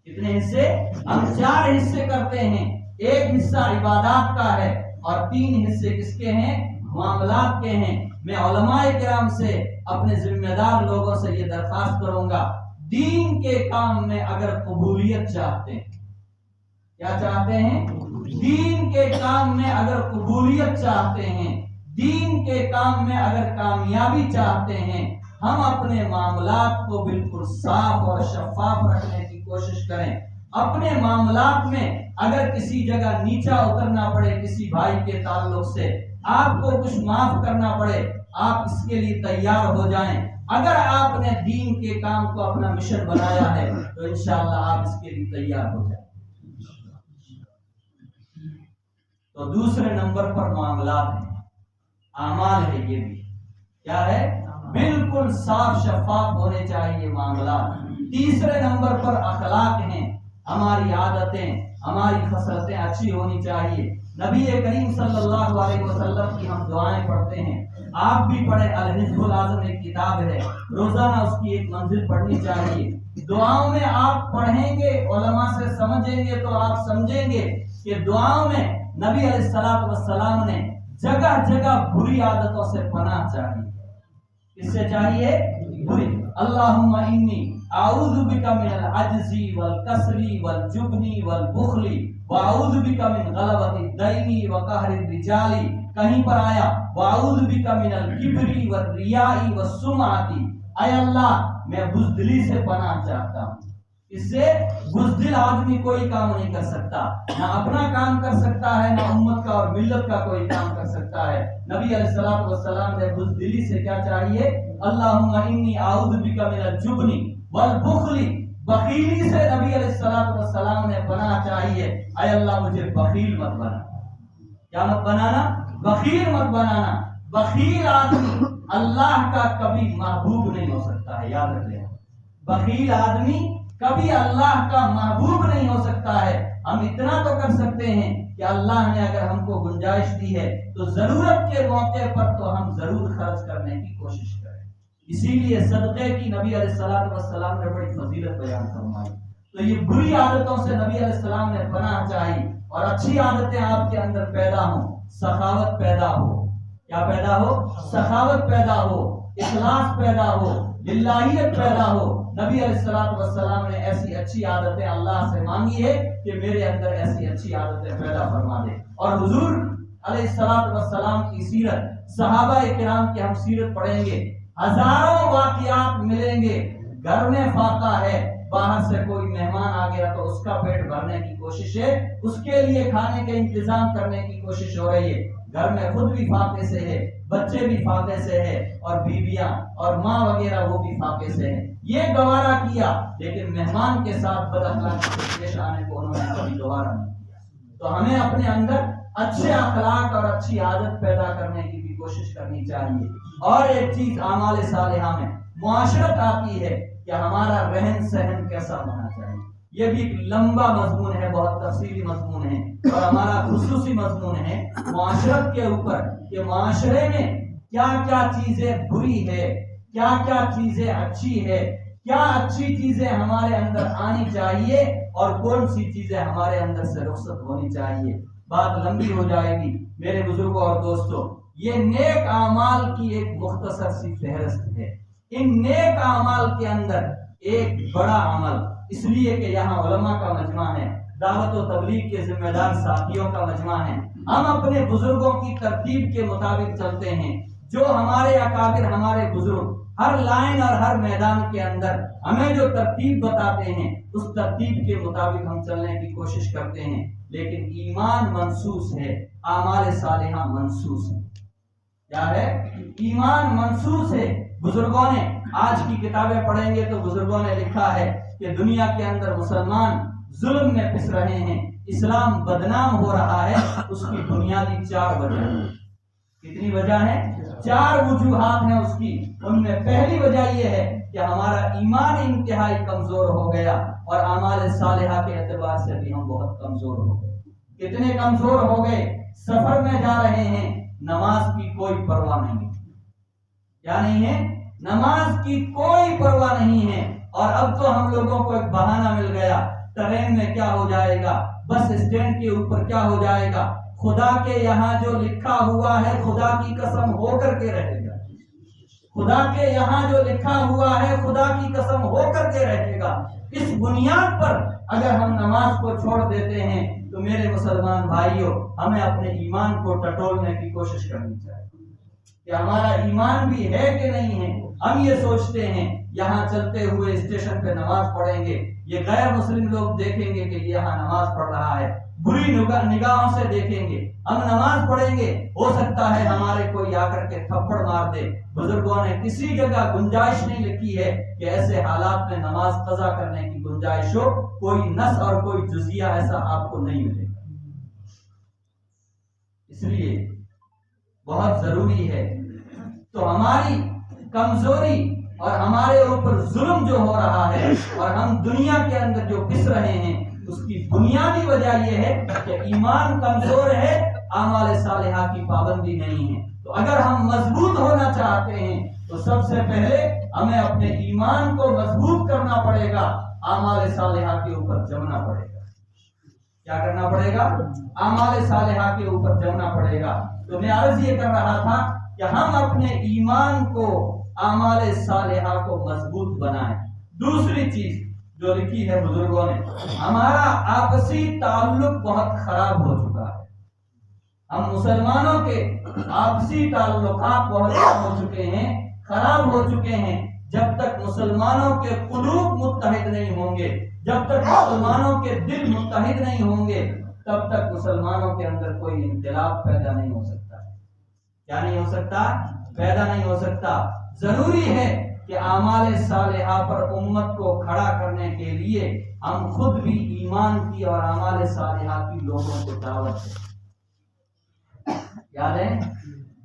Speaker 2: کتنے حصے؟ ہم 4 حصے کرتے ہیں، ایک حصہ عبادات کا ہے اور 3 حصے کس کے ہیں؟ معاملات کے ہیں۔ میں علماء کرام سے اپنے ذمہ دار لوگوں سے یہ درخواست کروں گا، دین کے کام میں اگر قبولیت چاہتے ہیں، کیا چاہتے ہیں؟ دین کے کام میں اگر قبولیت چاہتے ہیں، دین کے کام میں اگر کامیابی چاہتے ہیں، ہم اپنے معاملات کو بالکل صاف اور شفاف رکھنے کی کوشش کریں۔ اپنے معاملات میں اگر کسی جگہ نیچا اترنا پڑے کسی بھائی کے تعلق سے، آپ کو کچھ معاف کرنا پڑے، آپ اس کے لیے تیار ہو جائیں۔ اگر آپ نے دین کے کام کو اپنا مشن بنایا ہے تو انشاءاللہ آپ اس کے لیے تیار ہو جائیں۔ تو دوسرے نمبر پر معاملات ہیں، اعمال ہے، یہ بھی کیا ہے؟ بالکل صاف شفاف ہونے چاہیے معاملات۔ تیسرے نمبر پر اخلاق ہیں، ہماری عادتیں، ہماری خصلتیں اچھی ہونی چاہیے۔ نبی کریم صلی اللہ علیہ وسلم کی ہم دعائیں پڑھتے ہیں، آپ بھی پڑھیں، الحزب العظم ایک کتاب ہے، روزانہ اس کی ایک منزل پڑھنی چاہیے۔ دعاؤں میں آپ پڑھیں گے، علماء سے سمجھیں گے تو آپ سمجھیں گے کہ دعاؤں میں نبی علیہ الصلوۃ والسلام نے جگہ جگہ بری عادتوں سے پناہ چاہیے۔ کس سے چاہیے؟ بری۔ اللہم انی اعوذ بک من العجز والکسل والجبن والبخل واعوذ بک من غلبۃ الدین وقہر الرجال، کہیں پر آیا واعوذ بک من الکبر والریاء والسمعۃ، اے اللہ میں بزدلی سے پناہ چاہتا ہوں۔ اس سے بزدل آدمی کوئی کام نہیں کر سکتا، نہ اپنا کام کر سکتا ہے، نہ امت کا اور ملت کا کوئی کام کر سکتا ہے۔ نبی علیہ الصلوۃ والسلام نے بزدلی سے کیا چاہیے؟ اللہم انی اعوذ بک من الجبن والبخل، بخیلی سے نبی علیہ الصلوۃ والسلام نے پناہ چاہیے، اے اللہ مجھے بخیل مت بنا۔ کیا مت بنانا؟ بخیل مت بنانا۔ بخیل آدمی اللہ کا کبھی محبوب نہیں ہو سکتا ہے، یاد رکھ لیں۔ بخیل آدمی کبھی اللہ کا محبوب نہیں ہو سکتا ہے۔ ہم اتنا تو کر سکتے ہیں کہ اللہ نے اگر ہم کو گنجائش دی ہے تو ضرورت کے موقع پر تو ہم ضرور خرچ کرنے کی کوشش کریں۔ اسی لیے صدقے کی نبی علیہ الصلوۃ والسلام نے بڑی فضیلت بیان فرمائی۔ تو یہ بری عادتوں سے نبی علیہ السلام نے پناہ چاہی اور اچھی عادتیں آپ کے اندر پیدا ہوں، سخاوت پیدا ہو۔ کیا پیدا ہو؟ سخاوت پیدا ہو، اخلاص پیدا ہو، للہیت پیدا ہو۔ نبی علیہ الصلوۃ والسلام نے ایسی اچھی عادتیں اللہ سے مانگی ہے کہ میرے اندر ایسی اچھی عادتیں پیدا فرما دے۔ اور حضور علیہ الصلوۃ والسلام کی سیرت، صحابہ کرام کی ہم سیرت پڑھیں گے، ہزاروں واقعات ملیں گے۔ گھر میں فاقہ ہے، باہر سے کوئی مہمان آ گیا تو اس کا پیٹ بھرنے کی کوشش ہے، اس کے لیے کھانے کا انتظام کرنے کی کوشش ہو رہی ہے۔ گھر میں خود بھی فاقے سے ہے، بچے بھی فاقے سے ہے، اور بیویاں اور ماں وغیرہ وہ بھی فاقے سے ہیں۔ یہ گوارا کیا، لیکن مہمان کے ساتھ بد اخلاقی سے پیش آنے کو انہوں نے کبھی گوارا نہیں کیا۔ تو ہمیں اپنے اندر اچھے اخلاق اور اچھی عادت پیدا کرنے کی بھی کوشش کرنی چاہیے۔ اور ایک چیز اعمال صالحہ میں معاشرت آتی ہے کہ ہمارا رہن سہن کیسا ہونا چاہیے۔ یہ بھی ایک لمبا مضمون ہے، بہت تفصیلی مضمون ہے، اور ہمارا خصوصی مضمون ہے معاشرت کے اوپر کہ معاشرے میں کیا کیا چیزیں بری ہے، کیا کیا چیزیں اچھی ہے، کیا اچھی چیزیں ہمارے اندر آنی چاہیے اور کون سی چیزیں ہمارے اندر سے رخصت ہونی چاہیے۔ بات لمبی ہو جائے گی میرے بزرگوں اور دوستوں۔ یہ نیک اعمال کی ایک مختصر سی فہرست ہے۔ ان نیک اعمال کے اندر ایک بڑا عمل، اس لیے کہ یہاں علماء کا مجمع ہے، دعوت و تبلیغ کے ذمہ دار ساتھیوں کا مجمع ہے، ہم اپنے بزرگوں کی ترتیب کے مطابق چلتے ہیں۔ جو ہمارے اکابر، ہمارے بزرگ ہر لائن اور ہر میدان کے اندر ہمیں جو ترتیب بتاتے ہیں اس ترتیب کے مطابق ہم چلنے کی کوشش کرتے ہیں، لیکن ایمان منسوس ہے، اعمال صالحہ منسوس ہے۔ کیا ہے؟ ایمان منسوس ہے۔ بزرگوں نے، آج کی کتابیں پڑھیں گے تو بزرگوں نے لکھا ہے کہ دنیا کے اندر مسلمان ظلم میں پس رہے ہیں، اسلام بدنام ہو رہا ہے، اس کی بنیادی 4 وجہ ہیں۔ کتنی وجہ ہیں؟ 4 وجوہات ہیں اس کی۔ ان میں پہلی وجہ یہ ہے کہ ہمارا ایمان انتہائی کمزور ہو گیا اور اعمال صالحہ کے اعتبار سے بھی ہم بہت کمزور ہو گئے۔ کتنے کمزور ہو گئے؟ سفر میں جا رہے ہیں، نماز کی کوئی پرواہ نہیں۔ کیا نہیں ہے؟ نماز کی کوئی پرواہ نہیں ہے۔ اور اب تو ہم لوگوں کو ایک بہانہ مل گیا، ٹرین میں کیا ہو جائے گا، بس اسٹینڈ کے اوپر کیا ہو جائے گا، خدا کے یہاں جو لکھا ہوا ہے خدا کی قسم ہو کر کے رہے گا۔ خدا کے یہاں جو لکھا ہوا ہے خدا کی قسم ہو کر کے رہے گا۔ اس بنیاد پر اگر ہم نماز کو چھوڑ دیتے ہیں تو میرے مسلمان بھائیوں ہمیں اپنے ایمان کو ٹٹولنے کی کوشش کرنی چاہیے کہ ہمارا ایمان بھی ہے کہ نہیں ہے۔ ہم یہ سوچتے ہیں یہاں چلتے ہوئے اسٹیشن پہ نماز پڑھیں گے، یہ غیر مسلم لوگ دیکھیں گے کہ یہ یہاں نماز پڑھ رہا ہے، بری نگاہوں سے دیکھیں گے۔ ہم نماز پڑھیں گے، ہو سکتا ہے ہمارے کوئی آ کر کے تھپڑ مار دے۔ بزرگوں نے کسی جگہ گنجائش نہیں لکھی ہے کہ ایسے حالات میں نماز قضا کرنے کی گنجائش ہو، کوئی نص اور کوئی جزیہ ایسا آپ کو نہیں ملے گا۔ اس لیے بہت ضروری ہے تو ہماری کمزوری اور ہمارے اوپر ظلم جو ہو رہا ہے اور ہم دنیا کے اندر جو پس رہے ہیں، اس کی بنیادی وجہ یہ ہے کہ ایمان کمزور ہے، اعمال صالحہ کی پابندی نہیں ہے۔ تو اگر ہم مضبوط ہونا چاہتے ہیں تو سب سے پہلے ہمیں اپنے ایمان کو مضبوط کرنا پڑے گا، اعمال صالحہ کے اوپر جمنا پڑے گا۔ کیا کرنا پڑے گا؟ اعمال صالحہ کے اوپر جمنا پڑے گا۔ تو میں عرض یہ کر رہا تھا کہ ہم اپنے ایمان کو، اعمال صالحہ کو مضبوط بنائیں۔ دوسری چیز جو لکھی ہے بزرگوں نے، ہمارا آپسی تعلق بہت خراب ہو چکا ہے۔ ہم مسلمانوں کے آپسی تعلقات بہت خراب ہو چکے ہیں۔ جب تک مسلمانوں کے قلوب متحد نہیں ہوں گے، جب تک مسلمانوں کے دل متحد نہیں ہوں گے، تب تک مسلمانوں کے اندر کوئی انقلاب پیدا نہیں ہو سکتا۔ کیا نہیں ہو سکتا؟ پیدا نہیں ہو سکتا۔ ضروری ہے کہ اعمال صالحہ پر امت کو کھڑا کرنے کے لیے ہم خود بھی ایمان کی اور اعمال صالحہ کی لوگوں کو دعوت دیں۔ یاد ہے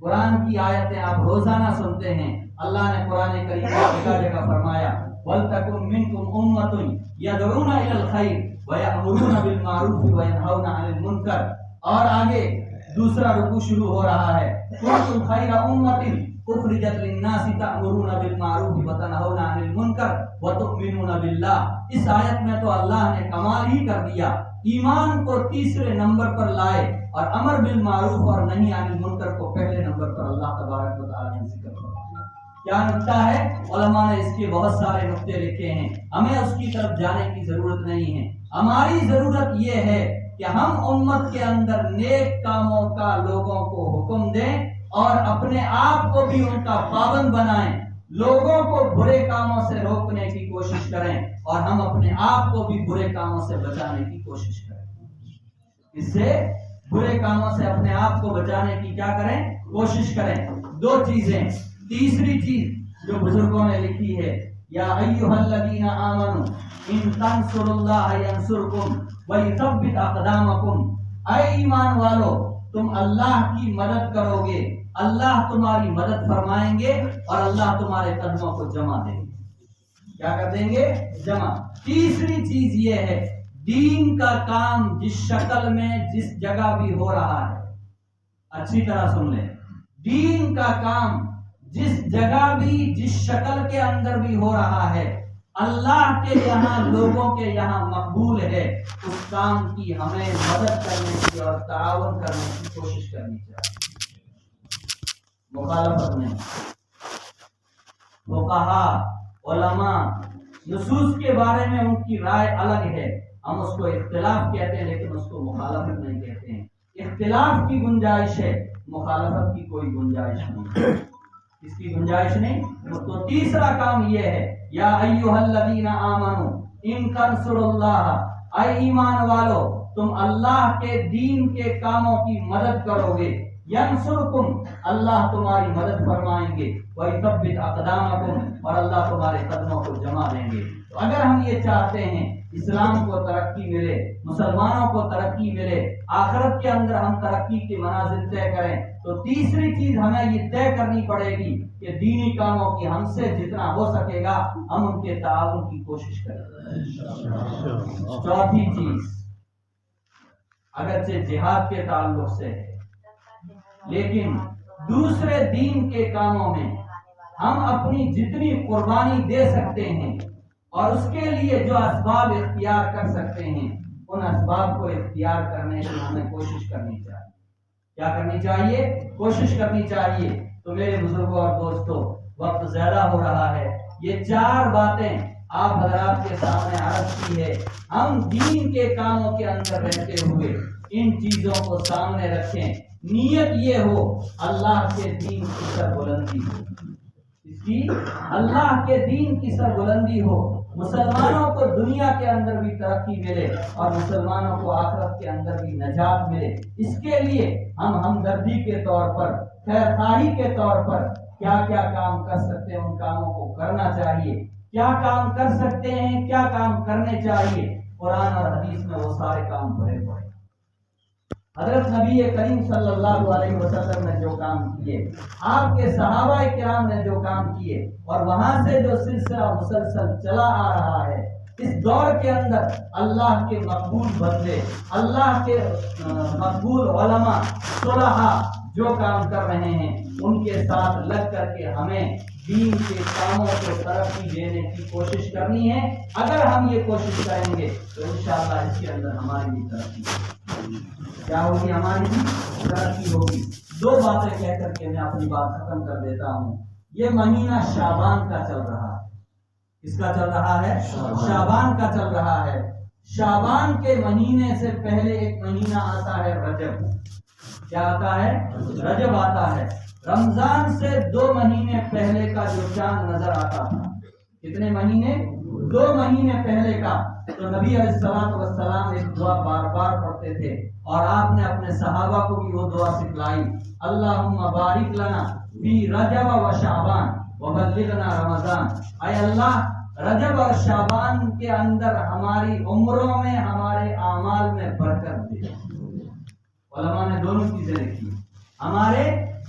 Speaker 2: قرآن کی آیتیں آپ روزانہ سنتے ہیں۔ اللہ نے قرآن کریم میں جگہ جگہ فرمایا وَلْتَكُن مِّنكُمْ أُمَّةٌ يَدْعُونَ إِلَى الْخَيْرِ وَيَأْمُرُونَ بِالْمَعْرُوفِ وَيَنْهَوْنَ عَنِ الْمُنكَرِ۔ اور آگے دوسرا رکوع شروع ہو رہا ہے كُنتُمْ خَيْرَ أُمَّةٍ اخرجت للناس تأمرون بالمعروف وتنهون عن المنکر وتؤمنون باللہ۔ اس آیت میں تو اللہ نے کمال ہی کر دیا، ایمان کو تیسرے نمبر پر لائے اور امر بالمعروف اور نہی عن المنکر کو پہلے نمبر پر اللہ تبارک و تعالی نے ذکر کیا۔ کیا نقطہ ہے؟ علماء نے اس کے بہت سارے نقطے لکھے ہیں، ہمیں اس کی طرف جانے کی ضرورت نہیں ہے۔ ہماری ضرورت یہ ہے کہ ہم امت کے اندر نیک کاموں کا لوگوں کو حکم دیں اور اپنے آپ کو بھی ان کا پابند بنائیں، لوگوں کو برے کاموں سے روکنے کی کوشش کریں اور ہم اپنے آپ کو بھی برے کاموں سے بچانے کی کوشش کریں۔ اس سے برے کاموں سے اپنے آپ کو بچانے کی کیا کریں؟ کوشش کریں۔ دو چیزیں۔ تیسری چیز جو بزرگوں نے لکھی ہے یا ایھا الذین آمنوا ان تنصروا اللہ ینصرکم ویثبت اقدامکم۔ اے ایمان والو، تم اللہ کی مدد کرو گے، اللہ تمہاری مدد فرمائیں گے اور اللہ تمہارے قدموں کو جمع دیں گے۔ کیا کر دیں گے؟ جمع۔ تیسری چیز یہ ہے دین کا کام جس شکل میں جس جگہ بھی ہو رہا ہے، اچھی طرح سن لیں، دین کا کام جس جگہ بھی جس شکل کے اندر بھی ہو رہا ہے، اللہ کے یہاں لوگوں کے یہاں مقبول ہے، اس کام کی ہمیں مدد کرنے کی اور تعاون کرنے کی کوشش کرنی چاہیے، مخالفت نہیں۔ فقہاء، علماء نصوص کے بارے میں ان کی رائے الگ ہے، ہم اس کو اختلاف کہتے ہیں لیکن اس کو مخالفت نہیں کہتے ہیں۔ اختلاف کی گنجائش ہے، مخالفت کی کوئی گنجائش نہیں۔ اس کی گنجائش نہیں۔ تو تیسرا کام یہ ہے یا ایھا الذین آمنوا ان تنصروا اللہ، اے ایمان والو تم اللہ کے دین کے کاموں کی مدد کرو گے، ینصرکم اللہ تمہاری مدد فرمائیں گے، ویثبت اقدامکم اور اللہ تمہارے قدموں کو جمع دیں گے۔ تو اگر ہم یہ چاہتے ہیں اسلام کو ترقی ملے، مسلمانوں کو ترقی ملے، آخرت کے اندر ہم ترقی کے منازل طے کریں، تو تیسری چیز ہمیں یہ طے کرنی پڑے گی کہ دینی کاموں کی ہم سے جتنا ہو سکے گا ہم ان کے تعاون کی کوشش کریں۔ چوتھی چیز اگرچہ جہاد کے تعلق سے ہے لیکن دوسرے دین کے کاموں میں ہم اپنی جتنی قربانی دے سکتے ہیں اور اس کے لیے جو اسباب اختیار کر سکتے ہیں ان اسباب کو اختیار کرنے کی ہمیں کوشش کرنی چاہیے۔ کیا کرنی چاہیے؟ کوشش کرنی چاہیے۔ تو میرے بزرگوں اور دوستوں، وقت زیادہ ہو رہا ہے، یہ 4 باتیں آپ حضرات کے سامنے عرض کی ہے۔ ہم دین کے کاموں کے اندر رہتے ہوئے ان چیزوں کو سامنے رکھیں، نیت یہ ہو اللہ کے دین کی سربلندی ہو، اس کی اللہ کے دین کی سربلندی ہو، مسلمانوں کو دنیا کے اندر بھی ترقی ملے اور مسلمانوں کو آخرت کے اندر بھی نجات ملے۔ اس کے لیے ہم ہمدردی کے طور پر، خیر خواہی کے طور پر کیا کیا کام کر سکتے ہیں، ان کاموں کو کرنا چاہیے۔ کیا کام کر سکتے ہیں، کیا کام کرنے چاہیے، قرآن اور حدیث میں وہ سارے کام بھرے پڑے۔ حضرت نبی کریم صلی اللہ علیہ وسلم نے جو کام کیے، آپ کے صحابہ کرام نے جو کام کیے، اور وہاں سے جو سلسلہ مسلسل چلا آ رہا ہے، اس دور کے اندر اللہ کے مقبول بندے، اللہ کے مقبول علماء صلحاء جو کام کر رہے ہیں، ان کے ساتھ لگ کر کے ہمیں دین کے کاموں کو ترقی دینے کی کوشش کرنی ہے۔ اگر ہم یہ کوشش کریں گے تو انشاءاللہ اس کے اندر ہماری بھی ترقی ہوگی۔ کیا ہوگی؟ ہماری بھی ترقی ہوگی۔ 2 باتیں کہہ کر کے میں اپنی بات ختم کر دیتا ہوں۔ یہ مہینہ شعبان کا چل رہا ہے۔ کس کا چل رہا ہے؟ شعبان کا چل رہا ہے۔ شعبان کے مہینے سے پہلے ایک مہینہ آتا ہے رجب۔ کیا آتا ہے؟ رجب آتا ہے۔ رمضان سے 2 مہینے پہلے کا جو چاند نظر آتا تھا، کتنے مہینے؟ 2 مہینے پہلے کا، تو نبی علیہ الصلوۃ والسلام ایک دعا بار بار پڑھتے تھے، اور آپ نے اپنے صحابہ کو بھی وہ دعا سکھلائی، اللہم بارک لنا فی رجب و شعبان وبلغنا رمضان۔ اے اللہ، رجب اور شعبان کے اندر ہماری عمروں میں، ہمارے اعمال میں برکت دے۔ علماء نے دونوں چیزیں لکھی،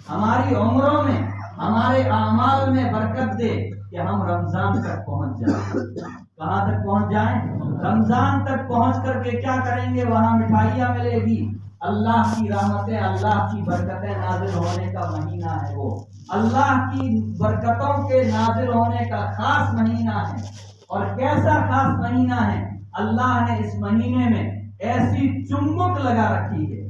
Speaker 2: ہماری عمروں میں، ہمارے اعمال میں برکت دے کہ ہم رمضان تک پہنچ جائیں۔ کہاں تک پہنچ جائیں؟ رمضان تک پہنچ کر کے کیا کریں گے؟ وہاں مٹھائیاں ملے گی، اللہ کی رحمتیں، اللہ کی برکتیں نازل ہونے کا مہینہ ہے وہ، اللہ کی برکتوں کے نازل ہونے کا خاص مہینہ ہے۔ اور کیسا خاص مہینہ ہے؟ اللہ نے اس مہینے میں ایسی چمک لگا رکھی ہے۔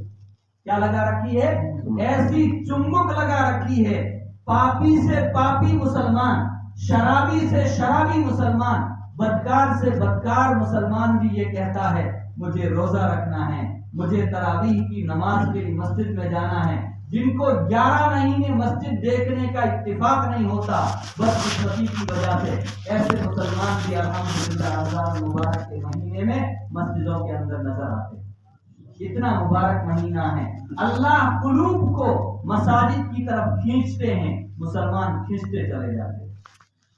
Speaker 2: کیا لگا رکھی ہے؟ ایسی چمک لگا رکھی ہے، پاپی سے پاپی مسلمان، شرابی سے شرابی مسلمان، بدکار سے بدکار مسلمان بھی یہ کہتا ہے مجھے روزہ رکھنا ہے، مجھے تراویح کی نماز کے لیے مسجد میں جانا ہے۔ جن کو 11 مہینے مسجد دیکھنے کا اتفاق نہیں ہوتا بدقسمتی کی وجہ سے، ایسے مسلمان بھی الحمدللہ رمضان مبارک کے مہینے میں مسجدوں کے اندر نظر آتے ہیں۔ اتنا مبارک مہینہ ہے، اللہ قلوب کو مساجد کی طرف کھینچتے ہیں، مسلمان کھینچتے چلے جاتے ہیں۔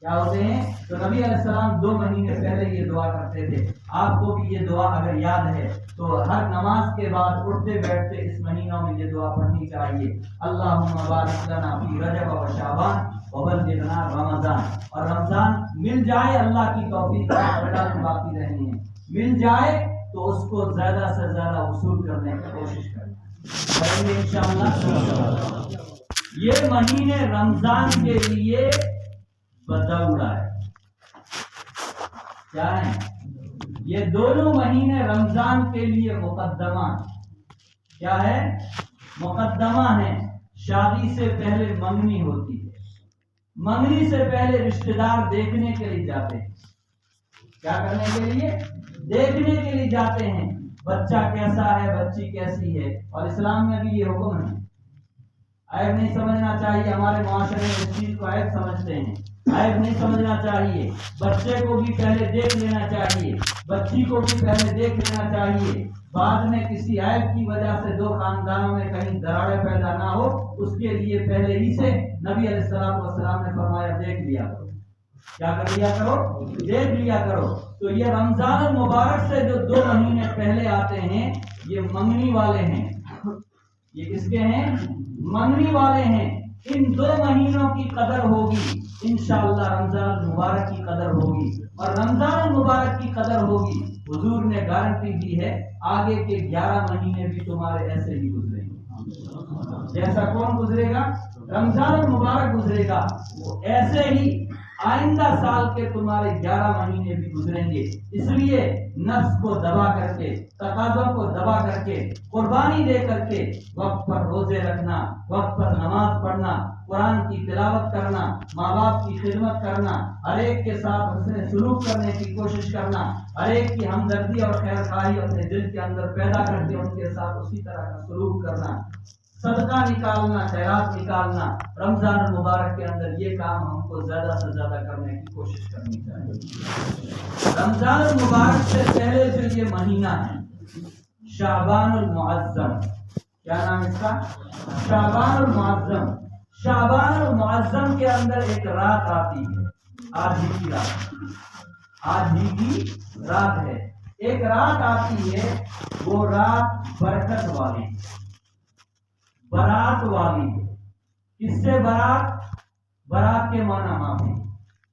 Speaker 2: کیا ہوتے ہیں؟ تو نبی علیہ السلام 2 مہینے پہلے یہ دعا کرتے تھے۔ آپ کو بھی یہ دعا اگر یاد ہے تو ہر نماز کے بعد اٹھتے بیٹھتے اس مہینوں میں یہ دعا پڑھنی چاہیے، اللہم بارک لنا فی رجب و شعبان وبلغنا رمضان۔ اور رمضان مل جائے، اللہ کی توفیق سے باقی رہنے ہیں، مل جائے تو اس کو زیادہ سے زیادہ وصول کرنے کی کوشش کریں گے انشاءاللہ۔ یہ مہینے رمضان کے لیے بدعوڑا ہے۔ کیا ہے؟ یہ دونوں مہینے رمضان کے لیے مقدمہ، کیا ہے؟ مقدمہ ہے۔ شادی سے پہلے منگنی ہوتی ہے، منگنی سے پہلے رشتہ دار دیکھنے کے لیے جاتے ہیں۔ کیا کرنے کے لیے؟ دیکھنے کے لیے جاتے ہیں، بچہ کیسا ہے، بچی کیسی ہے۔ اور اسلام میں بھی یہ حکم ہے، عیب نہیں سمجھنا چاہیے۔ ہمارے معاشرے میں اس چیز کو عیب سمجھتے ہیں، عیب نہیں سمجھنا چاہیے۔ بچے کو بھی پہلے دیکھ لینا چاہیے، بچی کو بھی پہلے دیکھ لینا چاہیے، بعد میں کسی عیب کی وجہ سے 2 خاندانوں میں کہیں دراڑیں پیدا نہ ہو، اس کے لیے پہلے ہی سے نبی علیہ السلام نے فرمایا دیکھ لیا کرو۔ کیا کر لیا کرو؟ دیکھ لیا کرو۔ تو یہ رمضان المبارک سے جو 2 مہینے پہلے آتے ہیں، یہ منگنی والے ہیں۔ یہ کس کے ہیں؟ منگنی والے ہیں۔ ان 2 مہینوں کی قدر ہوگی انشاءاللہ، رمضان المبارک کی قدر ہوگی، اور رمضان المبارک کی قدر ہوگی، حضور نے گارنٹی دی ہے آگے کے 11 مہینے بھی تمہارے ایسے ہی گزریں گے۔ جیسا کون گزرے گا؟ رمضان المبارک گزرے گا، وہ ایسے ہی آئندہ سال کے تمہارے 11 مہینے بھی گزریں گے۔ اس لیے نفس کو دبا کر کے، تقاضوں کو دبا کر کے، قربانی دے کر کے وقت پر روزے رکھنا، وقت پر نماز پڑھنا، قرآن کی تلاوت کرنا، ماں باپ کی خدمت کرنا، ہر ایک کے ساتھ حسن سلوک کرنے کی کوشش کرنا، ہر ایک کی ہمدردی اور خیر خواہی اپنے دل کے اندر پیدا کر کے ان کے ساتھ اسی طرح کا سلوک کرنا، صدقہ نکالنا، خیرات نکالنا، رمضان المبارک کے اندر یہ کام ہم کو زیادہ سے زیادہ کرنے کی کوشش کرنی چاہیے۔ رمضان المبارک سے پہلے جو یہ مہینہ ہے شعبان المعظم، کیا نام اس کا؟ شعبان المعظم۔ شعبان المعظم کے اندر ایک رات آتی ہے، آج ہی کی رات، آج ہی کی رات ہے، ایک رات آتی ہے، وہ رات برکت والی، برات والی ہے۔ کس سے برات؟ برات کے معنی معافی۔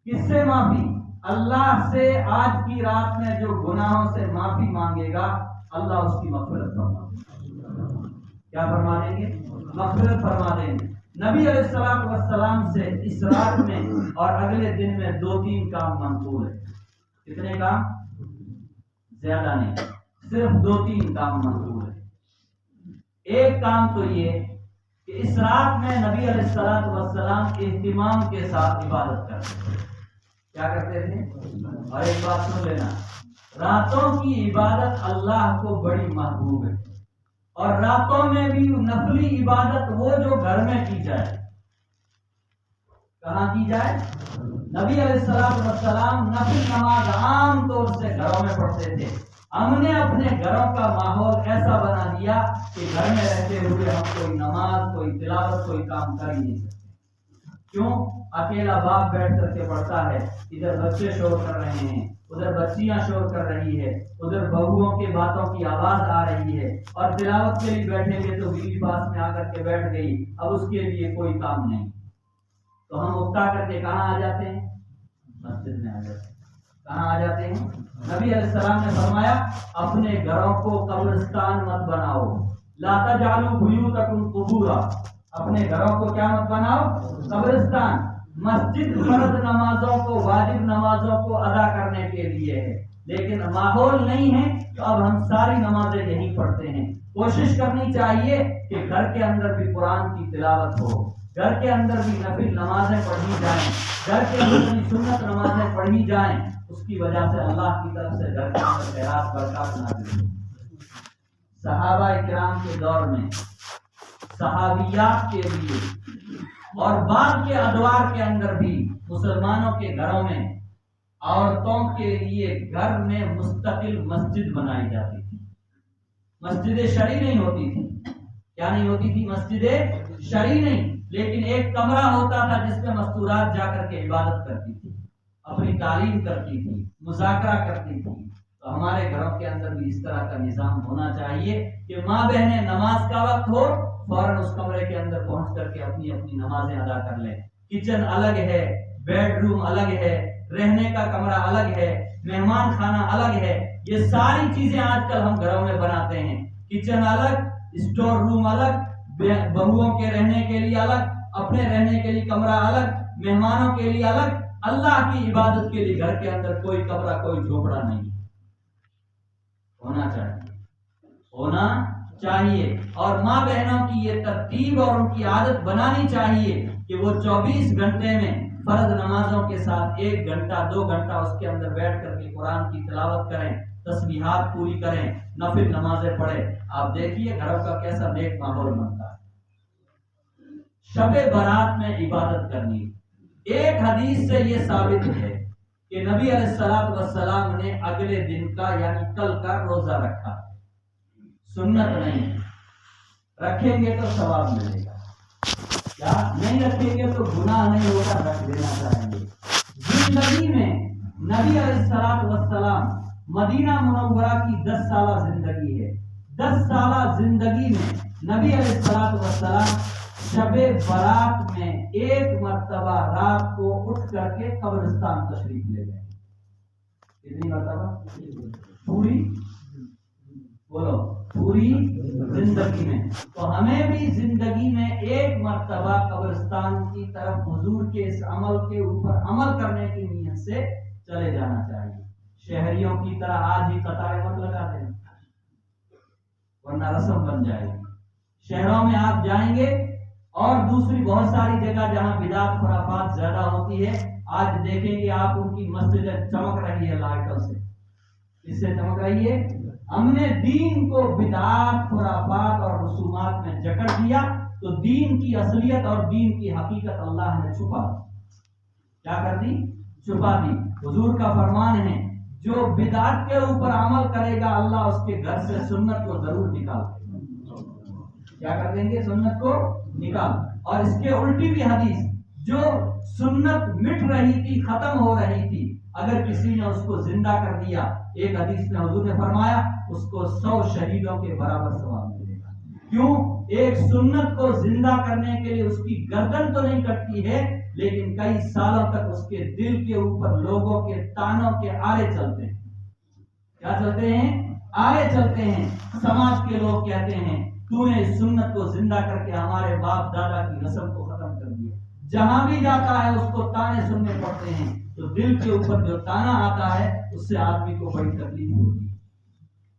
Speaker 2: کس سے معافی؟ اللہ سے آج کی رات میں جو گناہوں سے معافی مانگے گا اللہ اس کی مغفرت فرما دیں گے۔ کیا فرما دیں گے؟ مغفرت فرما دیں گے۔ نبی علیہ السلام والسلام سے اس رات میں اور اگلے دن میں 2-3 کام منقول ہے۔ کتنے کام؟ زیادہ نہیں، صرف 2-3 کام منقول ہے۔ ایک کام تو یہ کہ اس رات میں نبی علیہ السلام والسلام اہتمام کے ساتھ عبادت کرتے تھے۔ کیا کرتے تھے؟ اور ایک بات سن لینا، راتوں کی عبادت اللہ کو بڑی محبوب ہے، اور راتوں میں بھی نفلی عبادت وہ جو گھر میں کی جائے۔ کہاں کی جائے؟ نبی علیہ السلام نفل نماز عام طور سے گھروں میں پڑھتے تھے۔ ہم نے اپنے گھروں کا ماحول ایسا بنا دیا کہ گھر میں رہتے ہوئے ہم کوئی نماز، کوئی تلاوت، کوئی کام کر ہی نہیں سکتے۔ کیوں؟ اکیلا باپ بیٹھ کر کے پڑھتا ہے، ادھر بچے شور کر رہے ہیں، ادھر بچیاں شور کر رہی ہے، ادھر بہوؤں کے باتوں کی آواز آ رہی ہے، اور تلاوت کے لیے بیٹھیں گے تو بیوی پاس میں آ کر کے بیٹھ گئی، اب اس کے لیے کوئی کام نہیں، تو ہم اکتا کر کے کہاں آ جاتے ہیں؟ مسجد میں آ جاتے ہیں۔ کہاں آ جاتے ہیں؟ نبی علیہ السلام نے فرمایا اپنے گھروں کو قبرستان مت بناؤ، لا تجعلوا بیوتکم قبورا، اپنے گھروں کو کیا مت بناؤ؟ قبرستان۔ مسجد فرض نمازوں کو، واجب نمازوں کو ادا کرنے کے لیے ہے، لیکن ماحول نہیں ہے تو اب ہم ساری نمازیں یہیں پڑھتے ہیں۔ کوشش کرنی چاہیے کہ گھر کے اندر بھی قرآن کی تلاوت ہو، گھر کے اندر بھی نفل نمازیں پڑھی جائیں، گھر کے اندر بھی سنت نمازیں پڑھی جائیں، اس کی وجہ سے اللہ کی طرف سے گھر کے اندر خیرات برکات نازل ہو۔ صحابہ کرام کے دور میں صحابیات کے لیے اور بعد کے ادوار کے اندر بھی مسلمانوں کے گھروں میں عورتوں کے لیے گھر میں مستقل مسجد بنائی جاتی تھی۔ مسجد شرعی نہیں ہوتی تھی۔ کیا نہیں ہوتی تھی؟ مسجد شرعی نہیں، لیکن ایک کمرہ ہوتا تھا جس میں مستورات جا کر کے عبادت کرتی تھی، اپنی تعلیم کرتی تھی، مذاکرہ کرتی تھی۔ تو ہمارے گھروں کے اندر بھی اس طرح کا نظام ہونا چاہیے کہ ماں بہنیں نماز کا وقت ہو فوراً اس کمرے کے اندر پہنچ کر کے اپنی اپنی نمازیں ادا کر لیں۔ کچن الگ ہے، بیڈ روم الگ ہے، رہنے کا کمرہ الگ ہے، مہمان خانہ الگ ہے، یہ ساری چیزیں آج کل ہم گھروں میں بناتے ہیں۔ کچن الگ، اسٹور روم الگ، بہوؤں کے رہنے کے لیے الگ، اپنے رہنے کے لیے کمرہ الگ، مہمانوں کے لیے الگ۔ اللہ کی عبادت کے لیے گھر کے اندر کوئی کمرہ، کوئی جھوپڑا نہیں ہونا چاہیے، ہونا چاہیے۔ اور ماں بہنوں کی یہ ترتیب اور ان کی عادت بنانی چاہیے کہ وہ 24 گھنٹے میں فرض نمازوں کے ساتھ 1 گھنٹہ 2 گھنٹہ اس کے اندر بیٹھ کر کے قرآن کی تلاوت کریں، تسبیحات پوری کریں، نفل نمازیں پڑھیں۔ آپ دیکھیے گھروں کا کیسا نیک ماحول بنتا ہے۔ شب برات میں عبادت کرنی، ایک حدیث سے یہ ثابت ہے کہ نبی علیہ السلام نے اگلے دن کا یعنی کل کا روزہ رکھا، سنت نہیں، رکھیں گے تو ثواب ملے گا، کیا نہیں رکھیں گے تو گناہ نہیں ہوگا، رکھ دینا چاہیں گے۔ زندگی میں نبی علیہ السلام مدینہ منورہ کی 10 سالہ زندگی ہے، 10 سالہ زندگی میں نبی علیہ السلام شب برات میں 1 مرتبہ رات کو اٹھ کر کے قبرستان تشریف لے گئے۔ کتنی مرتبہ؟ پوری بولو، پوری زندگی میں۔ تو ہمیں بھی زندگی میں 1 مرتبہ قبرستان کی طرف حضور کے اس عمل کے اوپر عمل کرنے کی نیت سے چلے جانا چاہیے۔ شہریوں کی طرح آج ہی قطاریں مت لگا دینا، ورنہ رسم بن جائے گی۔ شہروں میں آپ جائیں گے
Speaker 1: اور دوسری بہت ساری جگہ جہاں بدعت خرافات زیادہ ہوتی ہے، آج دیکھیں گے آپ ان کی مسجدیں چمک رہی ہے لائٹوں سے. اس سے چمک رہی ہے. ہم نے دین کو بدعات خرافات اور رسومات میں جکڑ دیا تو دین کی اصلیت اور دین کی حقیقت اللہ نے چھپا دی. کیا کر دی؟ چھپا دی. حضور کا فرمان ہے جو بدعت کے اوپر عمل کرے گا اللہ اس کے گھر سے سنت کو ضرور نکال دے گا. کیا کر دیں گے؟ سنت کو نکال. اور اس کے الٹی بھی حدیث، جو سنت مٹ رہی تھی، ختم ہو رہی تھی، اگر کسی نے اس کو زندہ کر دیا، ایک حدیث میں حضور نے فرمایا اس کو 100 شہیدوں کے برابر ثواب ملے گا. کیوں؟ ایک سنت کو زندہ کرنے کے لیے اس کی گردن تو نہیں کٹتی ہے، لیکن کئی سالوں تک اس کے دل کے اوپر لوگوں کے تانوں کے آرے چلتے ہیں. کیا چلتے ہیں؟ آرے چلتے ہیں. سماج کے لوگ کہتے ہیں تو نے اس سنت کو زندہ کر کے ہمارے باپ دادا کی رسم کو ختم کر دیا. جہاں بھی جاتا ہے اس کو تانے سننے پڑتے ہیں. تو دل کے اوپر جو تانا آتا ہے اس سے آدمی کو بڑی تکلیف ہوتی ہے.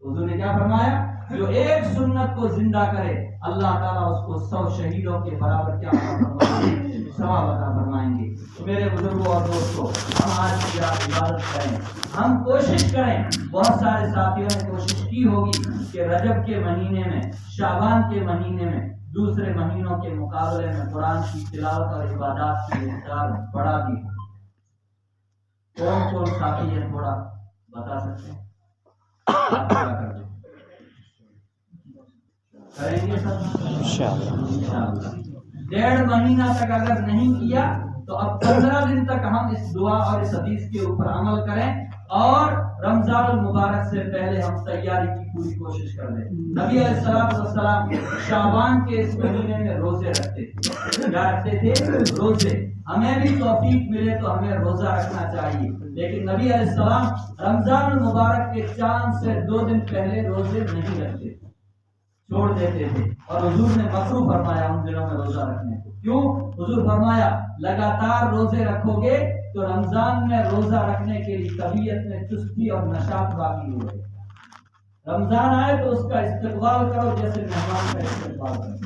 Speaker 1: حضور نے کیا فرمایا؟ جو ایک سنت کو زندہ کرے اللہ تعالیٰ اس کو 100 شہیدوں کے برابر کیا ثواب عطا فرمائیں گے. تو میرے بزرگوں اور دوستوں، ہم آج کی رات عبادت کریں، ہم کوشش کریں. بہت سارے ساتھیوں نے کوشش کی ہوگی کہ رجب کے مہینے میں، شعبان کے مہینے میں، دوسرے مہینوں کے مقابلے میں قرآن کی تلاوت اور عبادات کی مقدار بڑھا دی. کون کون ساتھی ہے تھوڑا بتا سکتے ہیں؟ کریں گے سب انشاءاللہ. 1.5 مہینہ تک اگر نہیں کیا تو اب 15 دن تک ہم اس دعا اور اس حدیث کے اوپر عمل کریں اور رمضان المبارک سے پہلے ہم تیاری کی پوری کوشش کر لیں. نبی علیہ السلام شعبان کے اس مہینے میں روزے رکھتے تھے. کیا رکھتے تھے؟ روزے. ہمیں بھی توفیق ملے تو ہمیں روزہ رکھنا چاہیے، لیکن نبی علیہ السلام رمضان المبارک کے چاند سے 2 دن پہلے روزے نہیں رکھتے، چھوڑ دیتے تھے. اور حضور نے مکروہ فرمایا ان دنوں میں روزہ رکھنے کو. کیوں؟ حضور فرمایا لگاتار روزے رکھو گے تو رمضان میں روزہ رکھنے کے لیے طبیعت میں چستی اور نشاط باقی ہو گئے. رمضان آئے تو اس کا استقبال کرو جیسے مہمان کا استقبال کرو.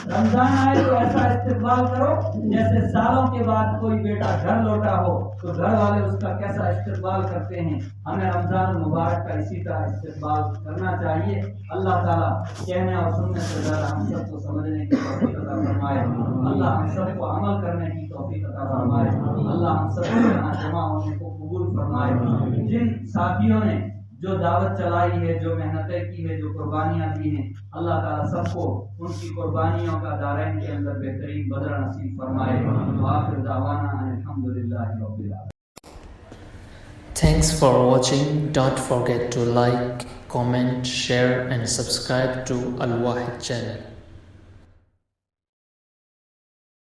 Speaker 1: رمضان آئے تو ایسا استقبال کرو جیسے سالوں کے بعد کوئی بیٹا گھر لوٹا ہو تو گھر والے اس کا کیسا استقبال کرتے ہیں. ہمیں رمضان المبارک کا اسی طرح استقبال کرنا چاہیے. اللہ تعالیٰ کہنے اور سننے سے زیادہ ہم سب کو سمجھنے کی توفیق عطا فرمائے. اللہ ہم سب کو عمل کرنے کی توفیق عطا فرمائے. اللہ ہم سب کو یہاں جمع ہونے کو قبول فرمائے. جن ساتھیوں نے جو دعوت چلائی ہے، جو محنتیں کی ہے، جو قربانیاں دی ہیں، اللہ تعالیٰ سب کو ان کی قربانیوں کا دارین کے اندر بہترین بدلہ نصیب فرمائے. وآخر دعوانا ان الحمدللہ رب العالمین.
Speaker 3: Thanks for watching. Don't forget to like, comment, share and subscribe to Al Wahid channel.